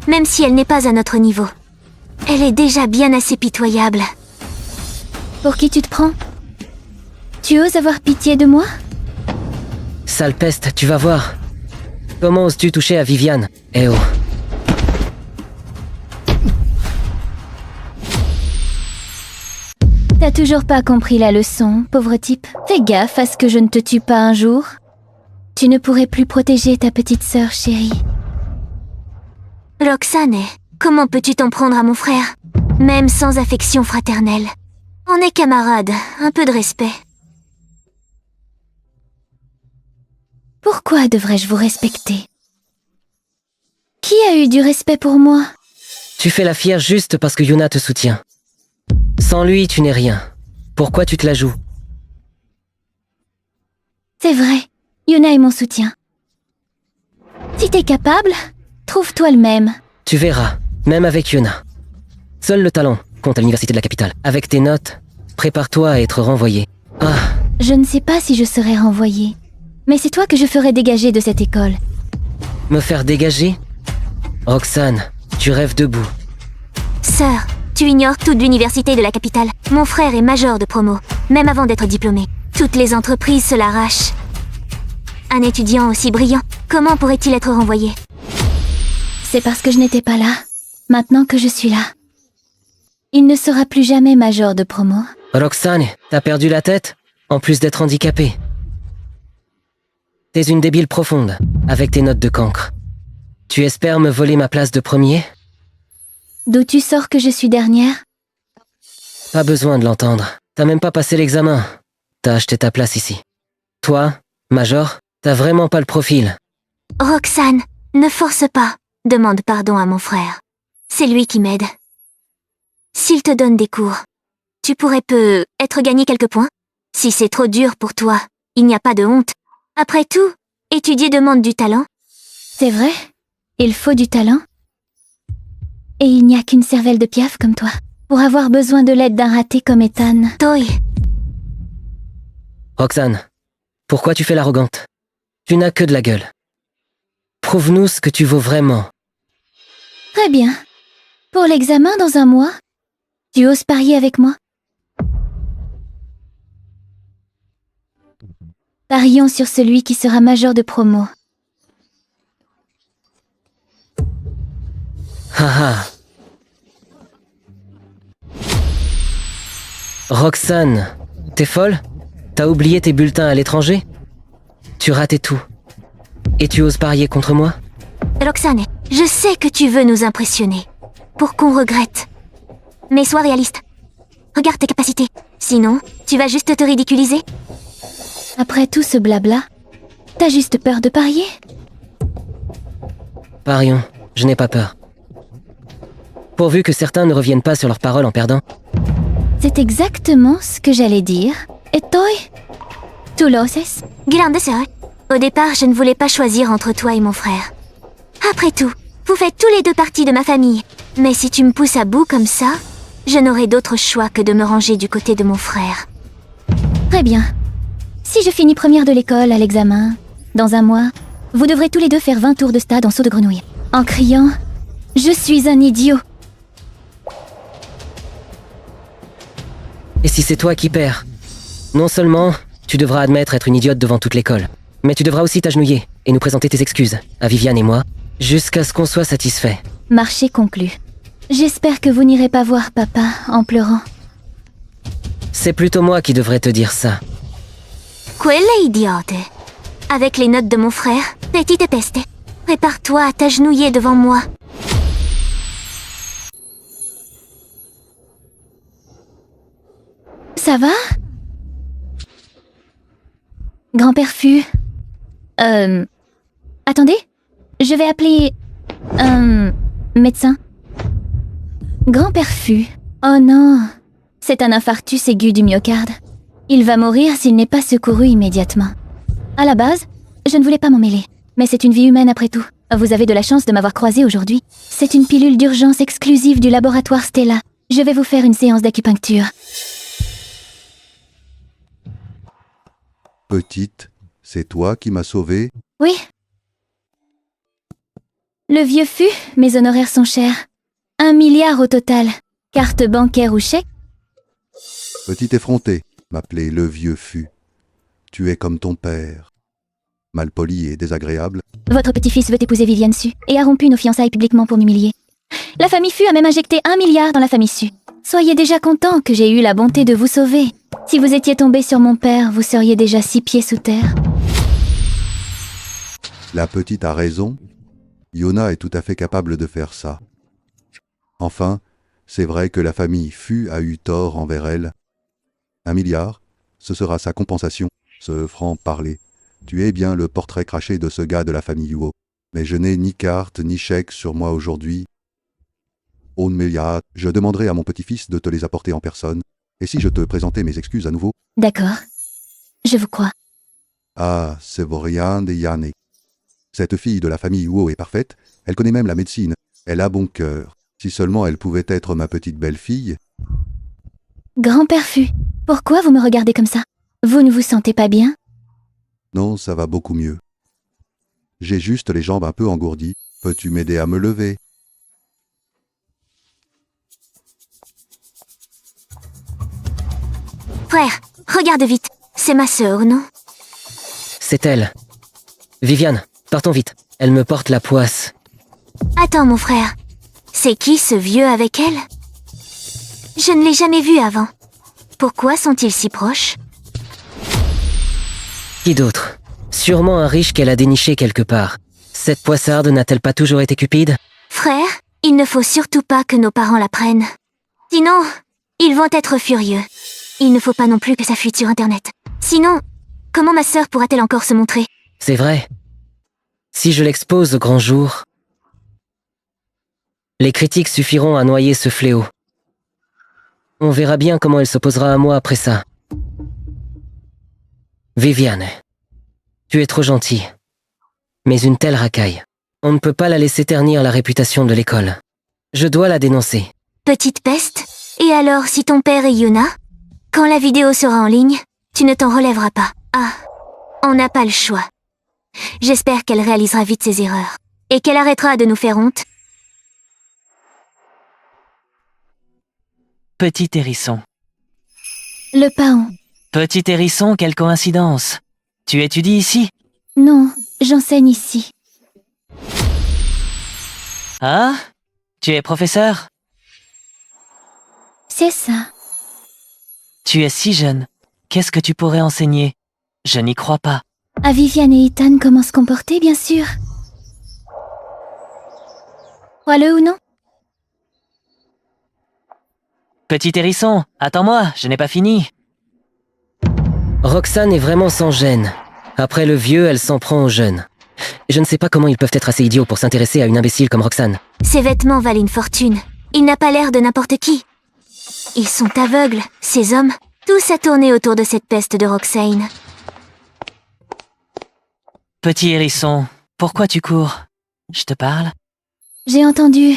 Même si elle n'est pas à notre niveau. Elle est déjà bien assez pitoyable. Pour qui tu te prends? Tu oses avoir pitié de moi? Sale peste, tu vas voir. Comment oses-tu toucher à Viviane? Eh oh. T'as toujours pas compris la leçon, pauvre type. Fais gaffe à ce que je ne te tue pas un jour. Tu ne pourrais plus protéger ta petite sœur chérie. Roxane, comment peux-tu t'en prendre à mon frère? Même sans affection fraternelle. On est camarades, un peu de respect. Pourquoi devrais-je vous respecter? Qui a eu du respect pour moi? Tu fais la fière juste parce que Yuna te soutient. Sans lui, tu n'es rien. Pourquoi tu te la joues? C'est vrai, Yuna est mon soutien. Si t'es capable, trouve-toi le même. Tu verras, même avec Yuna. Seul le talent compte à l'université de la capitale. Avec tes notes, prépare-toi à être renvoyé. Ah. Je ne sais pas si je serai renvoyée. Mais c'est toi que je ferai dégager de cette école. Me faire dégager? Roxane, tu rêves debout. Sœur, tu ignores toute l'université de la capitale. Mon frère est major de promo, même avant d'être diplômé. Toutes les entreprises se l'arrachent. Un étudiant aussi brillant, comment pourrait-il être renvoyé? C'est parce que je n'étais pas là, maintenant que je suis là. il ne sera plus jamais major de promo. Roxane, t'as perdu la tête, en plus d'être handicapée. T'es une débile profonde, avec tes notes de cancre. Tu espères me voler ma place de premier? D'où tu sors que je suis dernière? Pas besoin de l'entendre. T'as même pas passé l'examen. T'as acheté ta place ici. Toi, Major, t'as vraiment pas le profil. Roxane, ne force pas. Demande pardon à mon frère. C'est lui qui m'aide. S'il te donne des cours, tu pourrais peut-être gagner quelques points. Si c'est trop dur pour toi, il n'y a pas de honte. Après tout, étudier demande du talent. C'est vrai, il faut du talent. Et il n'y a qu'une cervelle de piaf comme toi pour avoir besoin de l'aide d'un raté comme Ethan. Toy. Roxane, pourquoi tu fais l'arrogante? Tu n'as que de la gueule. Prouve-nous ce que tu vaux vraiment. Très bien. Pour l'examen dans un mois, tu oses parier avec moi? Parions sur celui qui sera major de promo. Haha. Roxane, t'es folle? T'as oublié tes bulletins à l'étranger? Tu ratais tout. Et tu oses parier contre moi? Roxane, je sais que tu veux nous impressionner. Pour qu'on regrette. Mais sois réaliste. Regarde tes capacités. Sinon, tu vas juste te ridiculiser. Après tout ce blabla, t'as juste peur de parier? Parions, je n'ai pas peur. Pourvu que certains ne reviennent pas sur leurs paroles en perdant. C'est exactement ce que j'allais dire. Et toi? ¿Tú lo haces? Grande sœur, au départ, je ne voulais pas choisir entre toi et mon frère. Après tout, vous faites tous les deux partie de ma famille. Mais si tu me pousses à bout comme ça, je n'aurai d'autre choix que de me ranger du côté de mon frère. Très bien. Si je finis première de l'école à l'examen, dans un mois, vous devrez tous les deux faire 20 tours de stade en saut de grenouille, en criant « Je suis un idiot !» Et si c'est toi qui perds? Non seulement tu devras admettre être une idiote devant toute l'école, mais tu devras aussi t'agenouiller et nous présenter tes excuses, à Viviane et moi, jusqu'à ce qu'on soit satisfait. Marché conclu. J'espère que vous n'irez pas voir papa en pleurant. C'est plutôt moi qui devrais te dire ça. Quelle idiote. Avec les notes de mon frère, petite peste, prépare-toi à t'agenouiller devant moi. Ça va? Grand-père Fu. Attendez, je vais appeler un médecin. Grand-père Fu. Oh non, c'est un infarctus aigu du myocarde. Il va mourir s'il n'est pas secouru immédiatement. À la base, je ne voulais pas m'en mêler, mais c'est une vie humaine après tout. Vous avez de la chance de m'avoir croisé aujourd'hui. C'est une pilule d'urgence exclusive du laboratoire Stella. Je vais vous faire une séance d'acupuncture. Petite, c'est toi qui m'as sauvée? Oui. Le vieux Fu, mes honoraires sont chers. 1 milliard au total. Carte bancaire ou chèque? Petit effronté, m'appeler le vieux Fu. Tu es comme ton père. Malpoli et désagréable. Votre petit-fils veut épouser Viviane Su et a rompu nos fiançailles publiquement pour m'humilier. La famille Fu a même injecté 1 milliard dans la famille Su. Soyez déjà content que j'ai eu la bonté de vous sauver. Si vous étiez tombé sur mon père, vous seriez déjà 6 pieds sous terre. La petite a raison. Yona est tout à fait capable de faire ça. Enfin, c'est vrai que la famille Fu a eu tort envers elle. 1 milliard, ce sera sa compensation, ce franc-parler. Tu es bien le portrait craché de ce gars de la famille Yuo. Mais je n'ai ni carte ni chèque sur moi aujourd'hui. 1 milliard, je demanderai à mon petit-fils de te les apporter en personne. Et si je te présentais mes excuses à nouveau? D'accord. Je vous crois. Ah, c'est rien de Yanné. Cette fille de la famille Yuo est parfaite, elle connaît même la médecine, elle a bon cœur. Si seulement elle pouvait être ma petite belle-fille. Grand-père Fu, pourquoi vous me regardez comme ça? Vous ne vous sentez pas bien? Non, ça va beaucoup mieux. J'ai juste les jambes un peu engourdies. Peux-tu m'aider à me lever? Frère, regarde vite. C'est ma sœur, non? C'est elle. Viviane, partons vite. Elle me porte la poisse. Attends, mon frère. C'est qui ce vieux avec elle? Je ne l'ai jamais vu avant. Pourquoi sont-ils si proches? Qui d'autre? Sûrement un riche qu'elle a déniché quelque part. Cette poissarde n'a-t-elle pas toujours été cupide? Frère, il ne faut surtout pas que nos parents la prennent. Sinon, ils vont être furieux. Il ne faut pas non plus que ça fuite sur Internet. Sinon, comment ma sœur pourra-t-elle encore se montrer? C'est vrai. Si je l'expose au grand jour, les critiques suffiront à noyer ce fléau. On verra bien comment elle s'opposera à moi après ça. Viviane, tu es trop gentille. Mais une telle racaille, on ne peut pas la laisser ternir la réputation de l'école. Je dois la dénoncer. Petite peste? Et alors, si ton père est Yuna? Quand la vidéo sera en ligne, tu ne t'en relèveras pas. Ah, on n'a pas le choix. J'espère qu'elle réalisera vite ses erreurs. Et qu'elle arrêtera de nous faire honte. Petit hérisson. Le paon. Petit hérisson, quelle coïncidence. Tu étudies ici? Non, j'enseigne ici. Ah? Tu es professeur? C'est ça. Tu es si jeune. Qu'est-ce que tu pourrais enseigner? Je n'y crois pas. À Viviane et Ethan comment se comporter, bien sûr. Crois-le ou non? Petit hérisson, attends-moi, je n'ai pas fini. Roxane est vraiment sans gêne. Après le vieux, elle s'en prend aux jeunes. Je ne sais pas comment ils peuvent être assez idiots pour s'intéresser à une imbécile comme Roxane. Ses vêtements valent une fortune. Il n'a pas l'air de n'importe qui. Ils sont aveugles, ces hommes. Tous à tourner autour de cette peste de Roxane. Petit hérisson, pourquoi tu cours? Je te parle? J'ai entendu.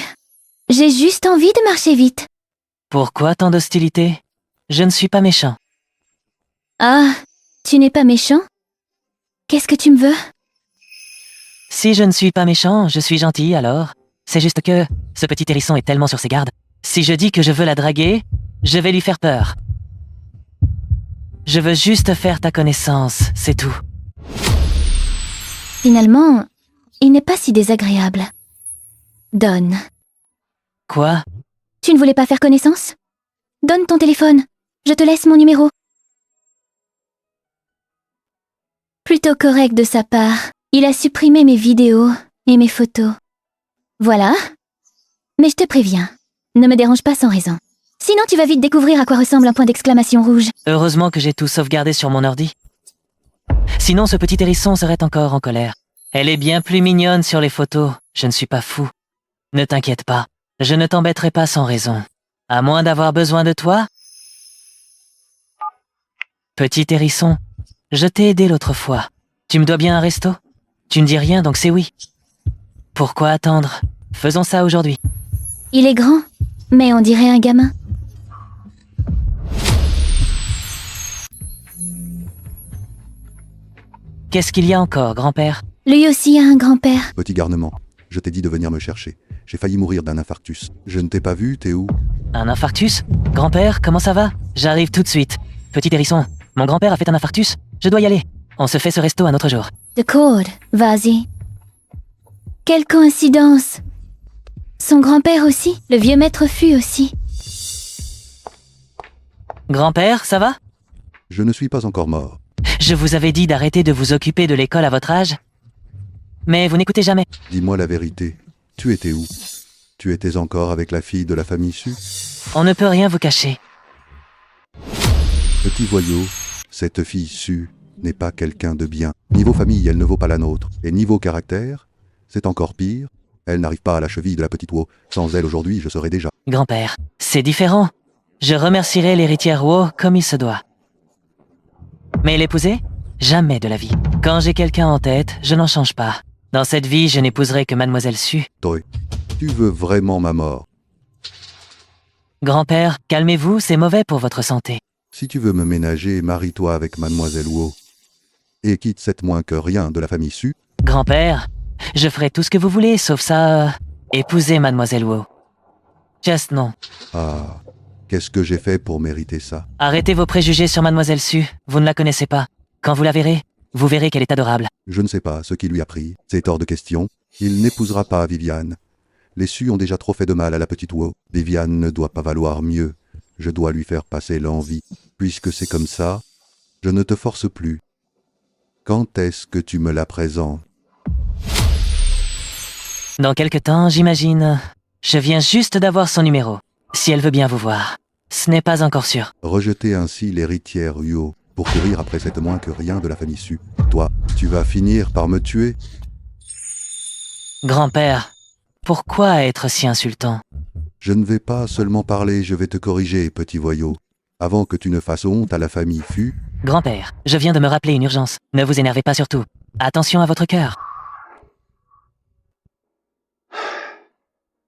J'ai juste envie de marcher vite. Pourquoi tant d'hostilité? Je ne suis pas méchant. Ah, tu n'es pas méchant? Qu'est-ce que tu me veux? Si je ne suis pas méchant, je suis gentil alors. C'est juste que ce petit hérisson est tellement sur ses gardes. Si je dis que je veux la draguer, je vais lui faire peur. Je veux juste faire ta connaissance, c'est tout. Finalement, il n'est pas si désagréable. Donne. Quoi? Tu ne voulais pas faire connaissance? Donne ton téléphone. Je te laisse mon numéro. Plutôt correct de sa part. Il a supprimé mes vidéos et mes photos. Voilà. Mais je te préviens, ne me dérange pas sans raison. Sinon tu vas vite découvrir à quoi ressemble un point d'exclamation rouge. Heureusement que j'ai tout sauvegardé sur mon ordi. Sinon ce petit hérisson serait encore en colère. Elle est bien plus mignonne sur les photos, je ne suis pas fou. Ne t'inquiète pas, je ne t'embêterai pas sans raison. À moins d'avoir besoin de toi. Petit hérisson, je t'ai aidé l'autre fois. Tu me dois bien un resto? Tu ne dis rien donc c'est oui. Pourquoi attendre? Faisons ça aujourd'hui. Il est grand, mais on dirait un gamin. Qu'est-ce qu'il y a encore, grand-père? Lui aussi a un grand-père. Petit garnement, je t'ai dit de venir me chercher. J'ai failli mourir d'un infarctus. Je ne t'ai pas vu, t'es où? Un infarctus? Grand-père, comment ça va? J'arrive tout de suite. Petit hérisson, mon grand-père a fait un infarctus. Je dois y aller. On se fait ce resto un autre jour. D'accord, vas-y. Quelle coïncidence. Son grand-père aussi, le vieux maître Fu aussi. Grand-père, ça va? Je ne suis pas encore mort. Je vous avais dit d'arrêter de vous occuper de l'école à votre âge. Mais vous n'écoutez jamais. Dis-moi la vérité. Tu étais où? Tu étais encore avec la fille de la famille Su? On ne peut rien vous cacher. Petit voyou, cette fille Su n'est pas quelqu'un de bien. Niveau famille, elle ne vaut pas la nôtre. Et niveau caractère, c'est encore pire. Elle n'arrive pas à la cheville de la petite Wo. Sans elle aujourd'hui, je serais déjà. Grand-père, c'est différent. Je remercierai l'héritière Wo comme il se doit. Mais l'épouser? Jamais de la vie. Quand j'ai quelqu'un en tête, je n'en change pas. Dans cette vie, je n'épouserai que Mademoiselle Su. Toi, tu veux vraiment ma mort? Grand-père, calmez-vous, c'est mauvais pour votre santé. Si tu veux me ménager, marie-toi avec Mademoiselle Wo. Et quitte cette moins que rien de la famille Su. Grand-père, je ferai tout ce que vous voulez, sauf ça... épouser Mademoiselle Wo. Just non. Ah, qu'est-ce que j'ai fait pour mériter ça? Arrêtez vos préjugés sur Mademoiselle Su, vous ne la connaissez pas. Quand vous la verrez, vous verrez qu'elle est adorable. Je ne sais pas ce qui lui a pris, c'est hors de question. Il n'épousera pas Viviane. Les Su ont déjà trop fait de mal à la petite Wo. Viviane ne doit pas valoir mieux Je dois lui faire passer l'envie. Puisque c'est comme ça, je ne te force plus. Quand est-ce que tu me la présentes? Dans quelque temps, j'imagine. Je viens juste d'avoir son numéro. Si elle veut bien vous voir. Ce n'est pas encore sûr. Rejeter ainsi l'héritière Huo pour courir après cette moins que rien de la famille Su. Toi, tu vas finir par me tuer. Grand-père, pourquoi être si insultant? Je ne vais pas seulement parler, je vais te corriger, petit voyou. Avant que tu ne fasses honte à la famille Fu. Grand-père, je viens de me rappeler une urgence. Ne vous énervez pas surtout. Attention à votre cœur.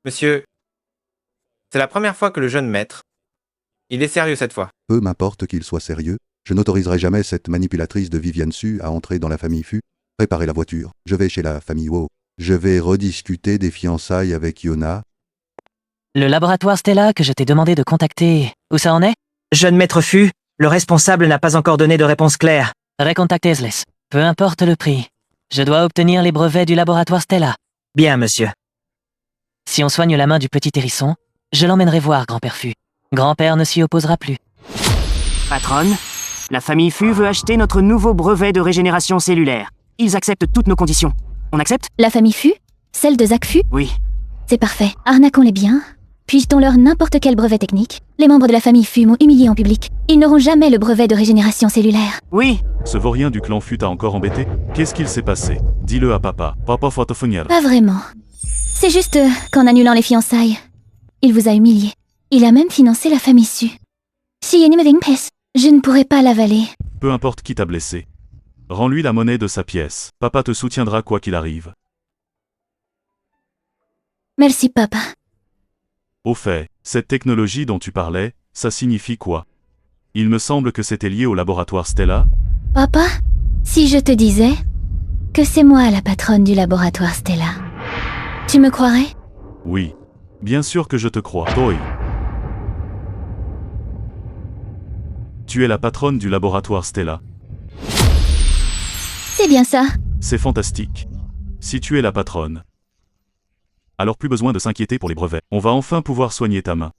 Monsieur, c'est la première fois que le jeune maître... Il est sérieux cette fois. Peu m'importe qu'il soit sérieux, je n'autoriserai jamais cette manipulatrice de Viviane Su à entrer dans la famille Fu. Préparez la voiture, je vais chez la famille Wo. Je vais rediscuter des fiançailles avec Yona. Le laboratoire Stella que je t'ai demandé de contacter, où ça en est? Jeune maître Fu, le responsable n'a pas encore donné de réponse claire. Recontactez-les. Peu importe le prix. Je dois obtenir les brevets du laboratoire Stella. Bien, monsieur. Si on soigne la main du petit hérisson, je l'emmènerai voir grand-père Fu. Grand-père ne s'y opposera plus. Patronne, la famille Fu veut acheter notre nouveau brevet de régénération cellulaire. Ils acceptent toutes nos conditions. On accepte? La famille Fu? Celle de Zac Fu? Oui. C'est parfait. Arnaquons-les bien. Puis jetons-leur n'importe quel brevet technique. Les membres de la famille Fu m'ont humilié en public. Ils n'auront jamais le brevet de régénération cellulaire. Oui. Ce vaurien du clan Fu t'a encore embêté? Qu'est-ce qu'il s'est passé? Dis-le à papa. Papa Fotophoniel. Pas vraiment. C'est juste qu'en annulant les fiançailles, il vous a humilié. Il a même financé la famille Su. Si Yenny me pèse, je ne pourrai pas l'avaler. Peu importe qui t'a blessé. Rends-lui la monnaie de sa pièce. Papa te soutiendra quoi qu'il arrive. Merci, papa. Au fait, cette technologie dont tu parlais, ça signifie quoi? Il me semble que c'était lié au laboratoire Stella. Papa, si je te disais que c'est moi la patronne du laboratoire Stella, tu me croirais? Oui. Bien sûr que je te crois. Toi. Tu es la patronne du laboratoire Stella. C'est bien ça. C'est fantastique. Si tu es la patronne, alors plus besoin de s'inquiéter pour les brevets. On va enfin pouvoir soigner ta main.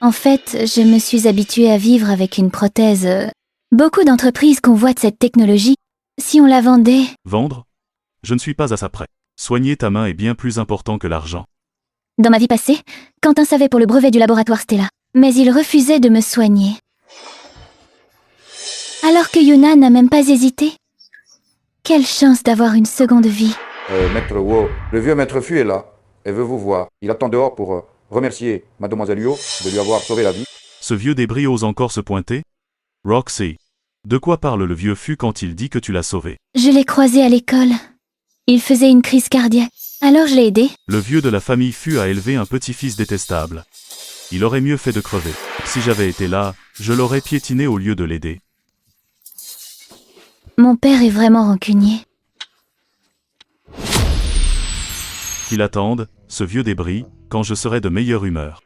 En fait, je me suis habituée à vivre avec une prothèse. Beaucoup d'entreprises convoitent cette technologie. Si on la vendait... Vendre? Je ne suis pas à ça près. Soigner ta main est bien plus important que l'argent. Dans ma vie passée, Quentin savait pour le brevet du laboratoire Stella, mais il refusait de me soigner. Alors que Yona n'a même pas hésité. Quelle chance d'avoir une seconde vie. Maître Wo, le vieux maître Fu est là. Elle veut vous voir. Il attend dehors pour remercier Mademoiselle Huo de lui avoir sauvé la vie. Ce vieux débris ose encore se pointer? Roxy, de quoi parle le vieux Fu quand il dit que tu l'as sauvé? Je l'ai croisé à l'école. Il faisait une crise cardiaque. Alors je l'ai aidé. Le vieux de la famille Fu a élevé un petit-fils détestable. Il aurait mieux fait de crever. Si j'avais été là, je l'aurais piétiné au lieu de l'aider. Mon père est vraiment rancunier. Qu'il attende, ce vieux débris, quand je serai de meilleure humeur.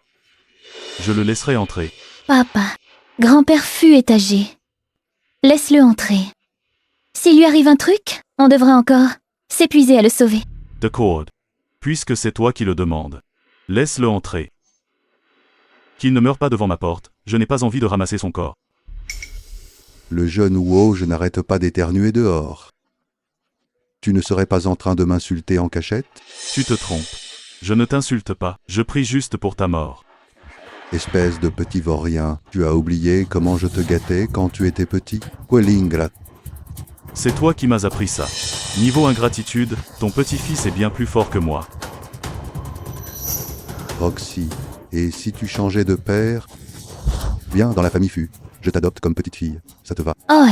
Je le laisserai entrer. Papa, grand-père Fu est âgé. Laisse-le entrer. S'il lui arrive un truc, on devrait encore s'épuiser à le sauver. D'accord. Puisque c'est toi qui le demandes. Laisse-le entrer. Qu'il ne meure pas devant ma porte, je n'ai pas envie de ramasser son corps. Le jeune Wo, je n'arrête pas d'éternuer dehors. Tu ne serais pas en train de m'insulter en cachette? Tu te trompes. Je ne t'insulte pas, je prie juste pour ta mort. Espèce de petit vaurien, tu as oublié comment je te gâtais quand tu étais petit? Quelingrat. C'est toi qui m'as appris ça. Niveau ingratitude, ton petit-fils est bien plus fort que moi. Roxy, et si tu changeais de père? Viens dans la famille Fu, je t'adopte comme petite fille, ça te va? Oh,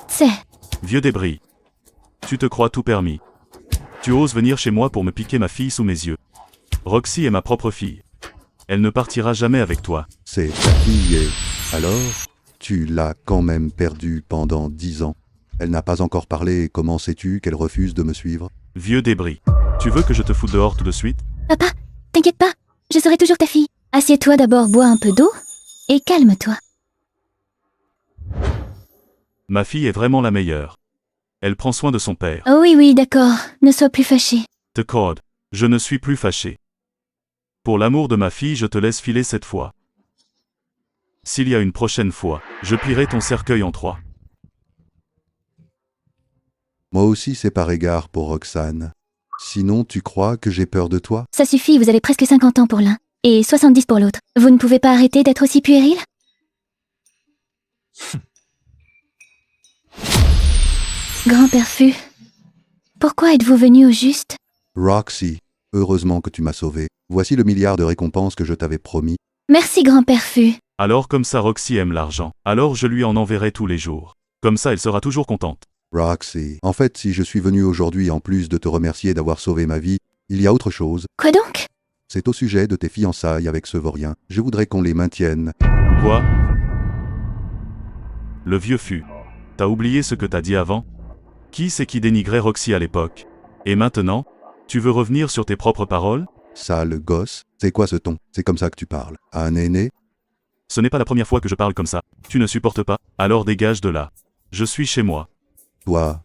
c'est... Vieux débris. Tu te crois tout permis. Tu oses venir chez moi pour me piquer ma fille sous mes yeux. Roxy est ma propre fille. Elle ne partira jamais avec toi. C'est ta fille et... Alors, tu l'as quand même perdue pendant 10 ans. Elle n'a pas encore parlé et comment sais-tu qu'elle refuse de me suivre? Vieux débris. Tu veux que je te foute dehors tout de suite? Papa, t'inquiète pas, je serai toujours ta fille. Assieds-toi d'abord, bois un peu d'eau, et calme-toi. Ma fille est vraiment la meilleure. Elle prend soin de son père. Oh oui, d'accord, ne sois plus fâché. D'accord, je ne suis plus fâché. Pour l'amour de ma fille, je te laisse filer cette fois. S'il y a une prochaine fois, je plierai ton cercueil en 3. Moi aussi, c'est par égard pour Roxane. Sinon, tu crois que j'ai peur de toi? Ça suffit, vous avez presque 50 ans pour l'un, et 70 pour l'autre. Vous ne pouvez pas arrêter d'être aussi puéril? Grand-père Fu, pourquoi êtes-vous venu au juste? Roxy, heureusement que tu m'as sauvé. Voici le milliard de récompenses que je t'avais promis. Merci, grand-père Fu. Alors comme ça Roxy aime l'argent, alors je lui en enverrai tous les jours. Comme ça elle sera toujours contente. Roxy, en fait, si je suis venu aujourd'hui, en plus de te remercier d'avoir sauvé ma vie, il y a autre chose. Quoi donc? C'est au sujet de tes fiançailles avec ce vaurien. Je voudrais qu'on les maintienne. Quoi? Le vieux Fu. T'as oublié ce que t'as dit avant? Qui c'est qui dénigrait Roxy à l'époque? Et maintenant? Tu veux revenir sur tes propres paroles? Sale gosse, c'est quoi ce ton? C'est comme ça que tu parles? À un aîné? Ce n'est pas la première fois que je parle comme ça. Tu ne supportes pas? Alors dégage de là. Je suis chez moi. Toi,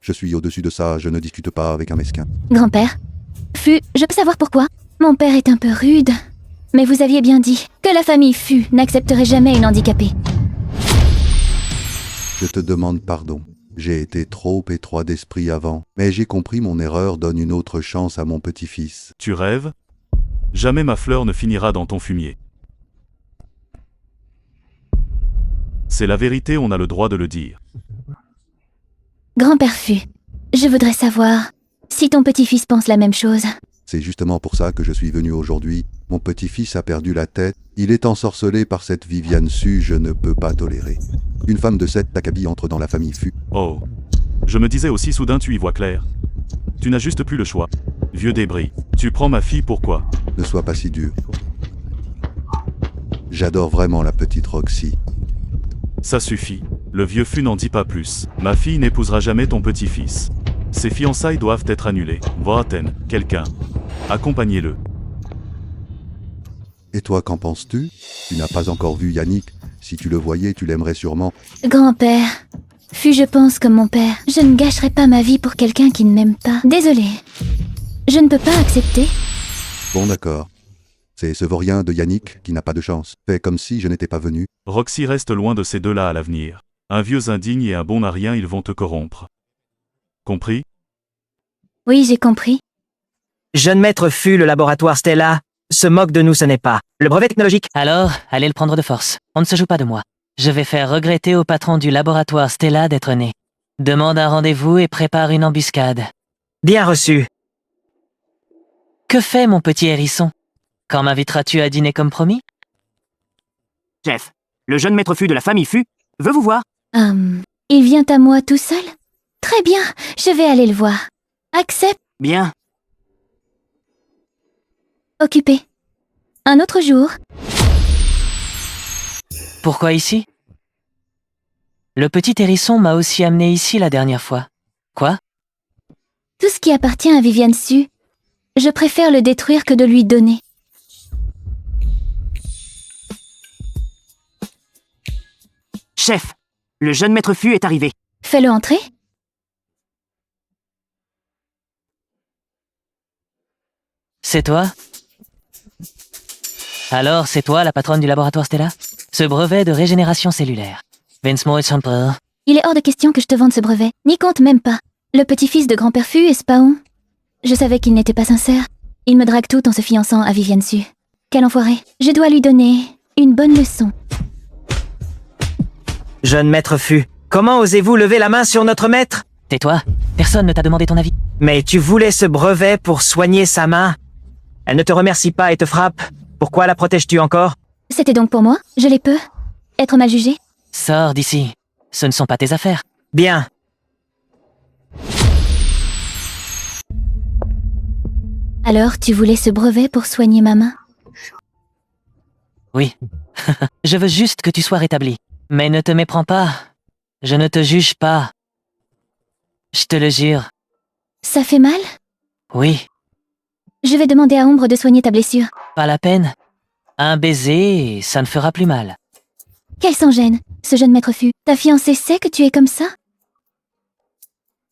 je suis au-dessus de ça, je ne discute pas avec un mesquin. Grand-père Fu, je peux savoir pourquoi? Mon père est un peu rude. Mais vous aviez bien dit que la famille Fu n'accepterait jamais une handicapée. Je te demande pardon. J'ai été trop étroit d'esprit avant, mais j'ai compris mon erreur donne une autre chance à mon petit-fils. Tu rêves? Jamais ma fleur ne finira dans ton fumier. C'est la vérité, on a le droit de le dire. Grand-père Fu, je voudrais savoir si ton petit-fils pense la même chose. C'est justement pour ça que je suis venu aujourd'hui. Mon petit-fils a perdu la tête. Il est ensorcelé par cette Viviane Su, je ne peux pas tolérer. Une femme de cette Takabi entre dans la famille Fu. Oh. Je me disais aussi soudain tu y vois clair. Tu n'as juste plus le choix. Vieux débris. Tu prends ma fille pourquoi? Ne sois pas si dur. J'adore vraiment la petite Roxy. Ça suffit. Le vieux Fu n'en dit pas plus. Ma fille n'épousera jamais ton petit-fils. Ses fiançailles doivent être annulées. Voaten, quelqu'un. Accompagnez-le. Et toi, qu'en penses-tu? Tu n'as pas encore vu Yannick. Si tu le voyais, tu l'aimerais sûrement. Grand-père Fu, je pense comme mon père. Je ne gâcherai pas ma vie pour quelqu'un qui ne m'aime pas. Désolée. Je ne peux pas accepter. Bon, d'accord. C'est ce vaurien de Yannick qui n'a pas de chance. Fais comme si je n'étais pas venu. Roxy reste loin de ces deux-là à l'avenir. Un vieux indigne et un bon à rien, ils vont te corrompre. Compris? Oui, j'ai compris. Jeune maître Fu, le laboratoire Stella, se moque de nous, ce n'est pas. Le brevet technologique. Alors, allez le prendre de force. On ne se joue pas de moi. Je vais faire regretter au patron du laboratoire Stella d'être né. Demande un rendez-vous et prépare une embuscade. Bien reçu. Que fait mon petit hérisson? Quand m'inviteras-tu à dîner comme promis? Chef, le jeune maître Fu de la famille Fu veut vous voir. Il vient à moi tout seul? Très bien, je vais aller le voir. Accepte. Bien. Occupé. Un autre jour. Pourquoi ici? Le petit hérisson m'a aussi amené ici la dernière fois. Quoi? Tout ce qui appartient à Viviane Su, je préfère le détruire que de lui donner. Chef, le jeune maître Fu est arrivé. Fais-le entrer. C'est toi? Alors, c'est toi la patronne du laboratoire Stella? Ce brevet de régénération cellulaire. Vincent et Samper. Il est hors de question que je te vende ce brevet. N'y compte même pas. Le petit-fils de grand-père Fu est Spaon. Je savais qu'il n'était pas sincère. Il me drague tout en se fiançant à Viviane Su. Quel enfoiré. Je dois lui donner une bonne leçon. Jeune maître Fu, comment osez-vous lever la main sur notre maître? Tais-toi, personne ne t'a demandé ton avis. Mais tu voulais ce brevet pour soigner sa main? Elle ne te remercie pas et te frappe. Pourquoi la protèges-tu encore? C'était donc pour moi? Je les peux? Être mal jugé? Sors d'ici. Ce ne sont pas tes affaires. Bien. Alors, tu voulais ce brevet pour soigner ma main? Oui. Je veux juste que tu sois rétabli. Mais ne te méprends pas. Je ne te juge pas. Je te le jure. Ça fait mal? Oui, Je vais demander à Ombre de soigner ta blessure. pas la peine. Un baiser, et ça ne fera plus mal. Qu'elle s'en gêne, ce jeune maître Fu. Ta fiancée sait que tu es comme ça?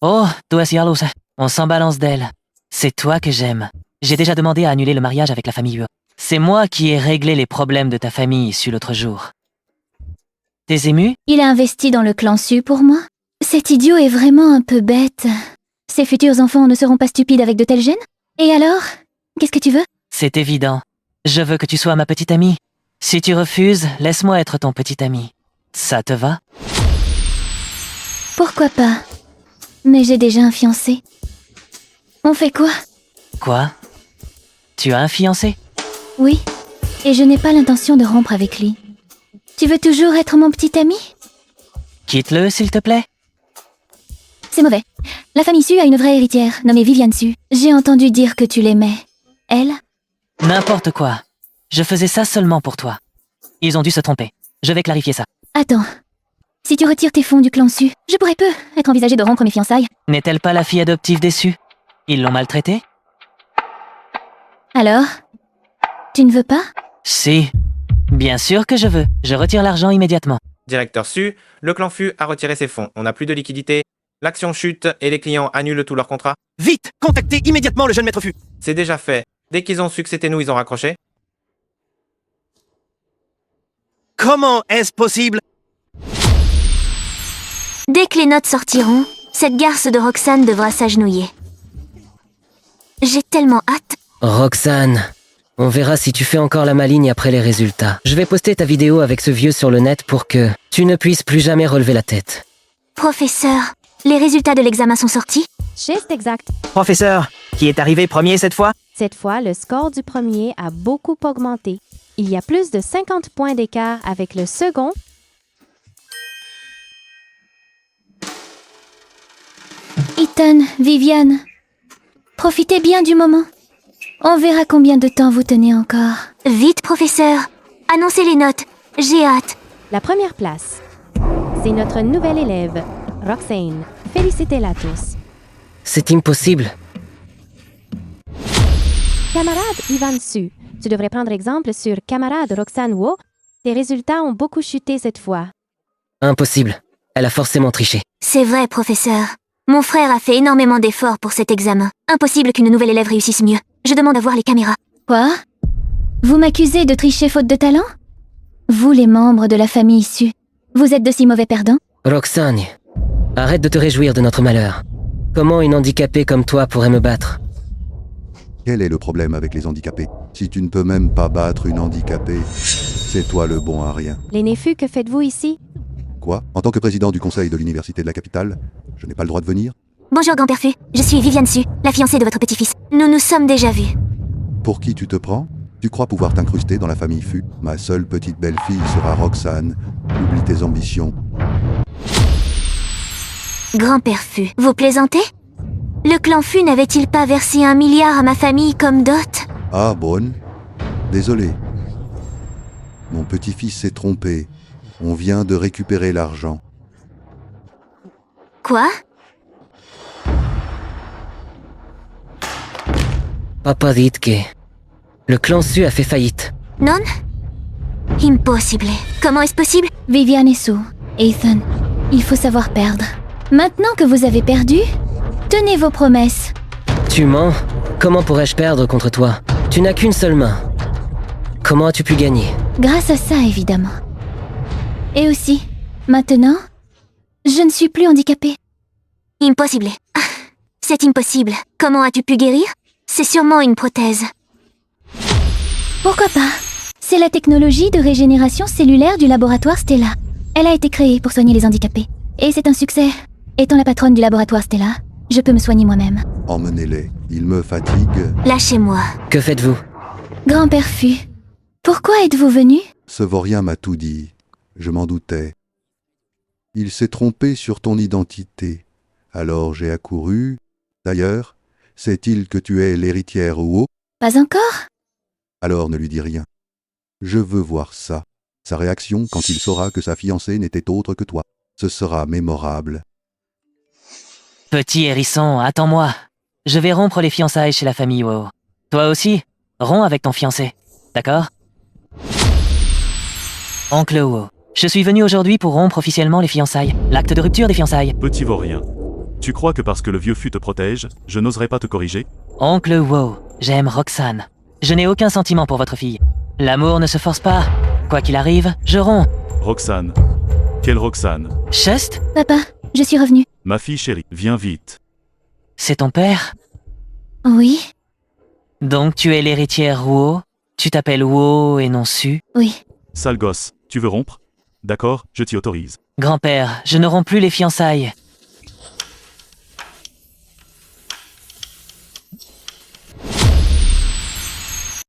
Oh, toi Ciarlos, on s'en balance d'elle. C'est toi que j'aime. J'ai déjà demandé à annuler le mariage avec la famille Ue. C'est moi qui ai réglé les problèmes de ta famille issue l'autre jour. T'es ému? Il a investi dans le clan Su pour moi. Cet idiot est vraiment un peu bête. Ses futurs enfants ne seront pas stupides avec de tels gènes? Et alors? Qu'est-ce que tu veux? C'est évident. Je veux que tu sois ma petite amie. Si tu refuses, laisse-moi être ton petit ami. Ça te va? Pourquoi pas? Mais j'ai déjà un fiancé. On fait quoi? Quoi? Tu as un fiancé? Oui, et je n'ai pas l'intention de rompre avec lui. Tu veux toujours être mon petit ami? Quitte-le, s'il te plaît. C'est mauvais. La famille Su a une vraie héritière, nommée Viviane Su. J'ai entendu dire que tu l'aimais. Elle? N'importe quoi. Je faisais ça seulement pour toi. Ils ont dû se tromper. Je vais clarifier ça. Attends. Si tu retires tes fonds du clan Su, je pourrais peu être envisagé de rompre mes fiançailles. N'est-elle pas la fille adoptive des Su? Ils l'ont maltraitée? Alors? Tu ne veux pas? Si. Bien sûr que je veux. Je retire l'argent immédiatement. Directeur Su, le clan Fu a retiré ses fonds. On n'a plus de liquidité. L'action chute et les clients annulent tous leurs contrats. Vite, contactez immédiatement le jeune maître Fu. C'est déjà fait. Dès qu'ils ont su que c'était nous, ils ont raccroché. Comment est-ce possible? Dès que les notes sortiront, cette garce de Roxane devra s'agenouiller. J'ai tellement hâte. Roxane, on verra si tu fais encore la maligne après les résultats. Je vais poster ta vidéo avec ce vieux sur le net pour que tu ne puisses plus jamais relever la tête. Professeur, les résultats de l'examen sont sortis? Juste exact. Professeur, qui est arrivé premier cette fois? Cette fois, le score du premier a beaucoup augmenté. Il y a plus de 50 points d'écart avec le second. Ethan, Viviane, profitez bien du moment. On verra combien de temps vous tenez encore. Vite, professeur. Annoncez les notes. J'ai hâte. La première place, c'est notre nouvelle élève, Roxane. Félicitez-la tous. C'est impossible. Camarade Ivan Su, tu devrais prendre exemple sur camarade Roxane Wo. Tes résultats ont beaucoup chuté cette fois. Impossible. Elle a forcément triché. C'est vrai, professeur. Mon frère a fait énormément d'efforts pour cet examen. Impossible qu'une nouvelle élève réussisse mieux. Je demande à voir les caméras. Quoi? Vous m'accusez de tricher faute de talent? Vous, les membres de la famille Su, vous êtes de si mauvais perdants? Roxane, arrête de te réjouir de notre malheur. Comment une handicapée comme toi pourrait me battre? Quel est le problème avec les handicapés? Si tu ne peux même pas battre une handicapée, c'est toi le bon à rien. Les Néfus, que faites-vous ici? Quoi? En tant que président du conseil de l'université de la capitale, je n'ai pas le droit de venir? Bonjour, grand-père Fu. Je suis Viviane Su, la fiancée de votre petit-fils. Nous nous sommes déjà vus. Pour qui tu te prends? Tu crois pouvoir t'incruster dans la famille Fu? Ma seule petite belle-fille sera Roxane. Oublie tes ambitions. Grand-père Fu, vous plaisantez? Le clan Fu n'avait-il pas versé 1 milliard à ma famille comme dot? Ah, bonne. Désolé. Mon petit-fils s'est trompé. On vient de récupérer l'argent. Quoi? Papa dit que le clan Su a fait faillite. Non? Impossible. Comment est-ce possible? Viviane et Su, Ethan, il faut savoir perdre. Maintenant que vous avez perdu, tenez vos promesses. Tu mens? Comment pourrais-je perdre contre toi? Tu n'as qu'une seule main. Comment as-tu pu gagner? Grâce à ça, évidemment. Et aussi, maintenant, je ne suis plus handicapée. Impossible. Ah, c'est impossible. Comment as-tu pu guérir? C'est sûrement une prothèse. Pourquoi pas? C'est la technologie de régénération cellulaire du laboratoire Stella. Elle a été créée pour soigner les handicapés. Et c'est un succès. Étant la patronne du laboratoire Stella, je peux me soigner moi-même. Emmenez-les. Ils me fatiguent. Lâchez-moi. Que faites-vous? Grand-père Fu, pourquoi êtes-vous venu? Ce vaurien m'a tout dit. Je m'en doutais. Il s'est trompé sur ton identité. Alors j'ai accouru. D'ailleurs, sait-il que tu es l'héritière Wo? Pas encore? Alors ne lui dis rien. Je veux voir ça. Sa réaction quand il saura que sa fiancée n'était autre que toi. Ce sera mémorable. Petit hérisson, attends-moi. Je vais rompre les fiançailles chez la famille Wo. Toi aussi, romps avec ton fiancé. D'accord? Oncle Wo, je suis venu aujourd'hui pour rompre officiellement les fiançailles. L'acte de rupture des fiançailles. Petit vaurien. Tu crois que parce que le vieux Fu te protège, je n'oserais pas te corriger? Oncle Wo, j'aime Roxane. Je n'ai aucun sentiment pour votre fille. L'amour ne se force pas. Quoi qu'il arrive, je romps. Roxane, Quelle Roxane? Chest? Papa, je suis revenue. Ma fille chérie, viens vite. C'est ton père? Oui, Donc tu es l'héritière Wu. Tu t'appelles Wu et non Su. oui. Sale gosse, tu veux rompre? D'accord, je t'y autorise. Grand-père, je ne romps plus les fiançailles.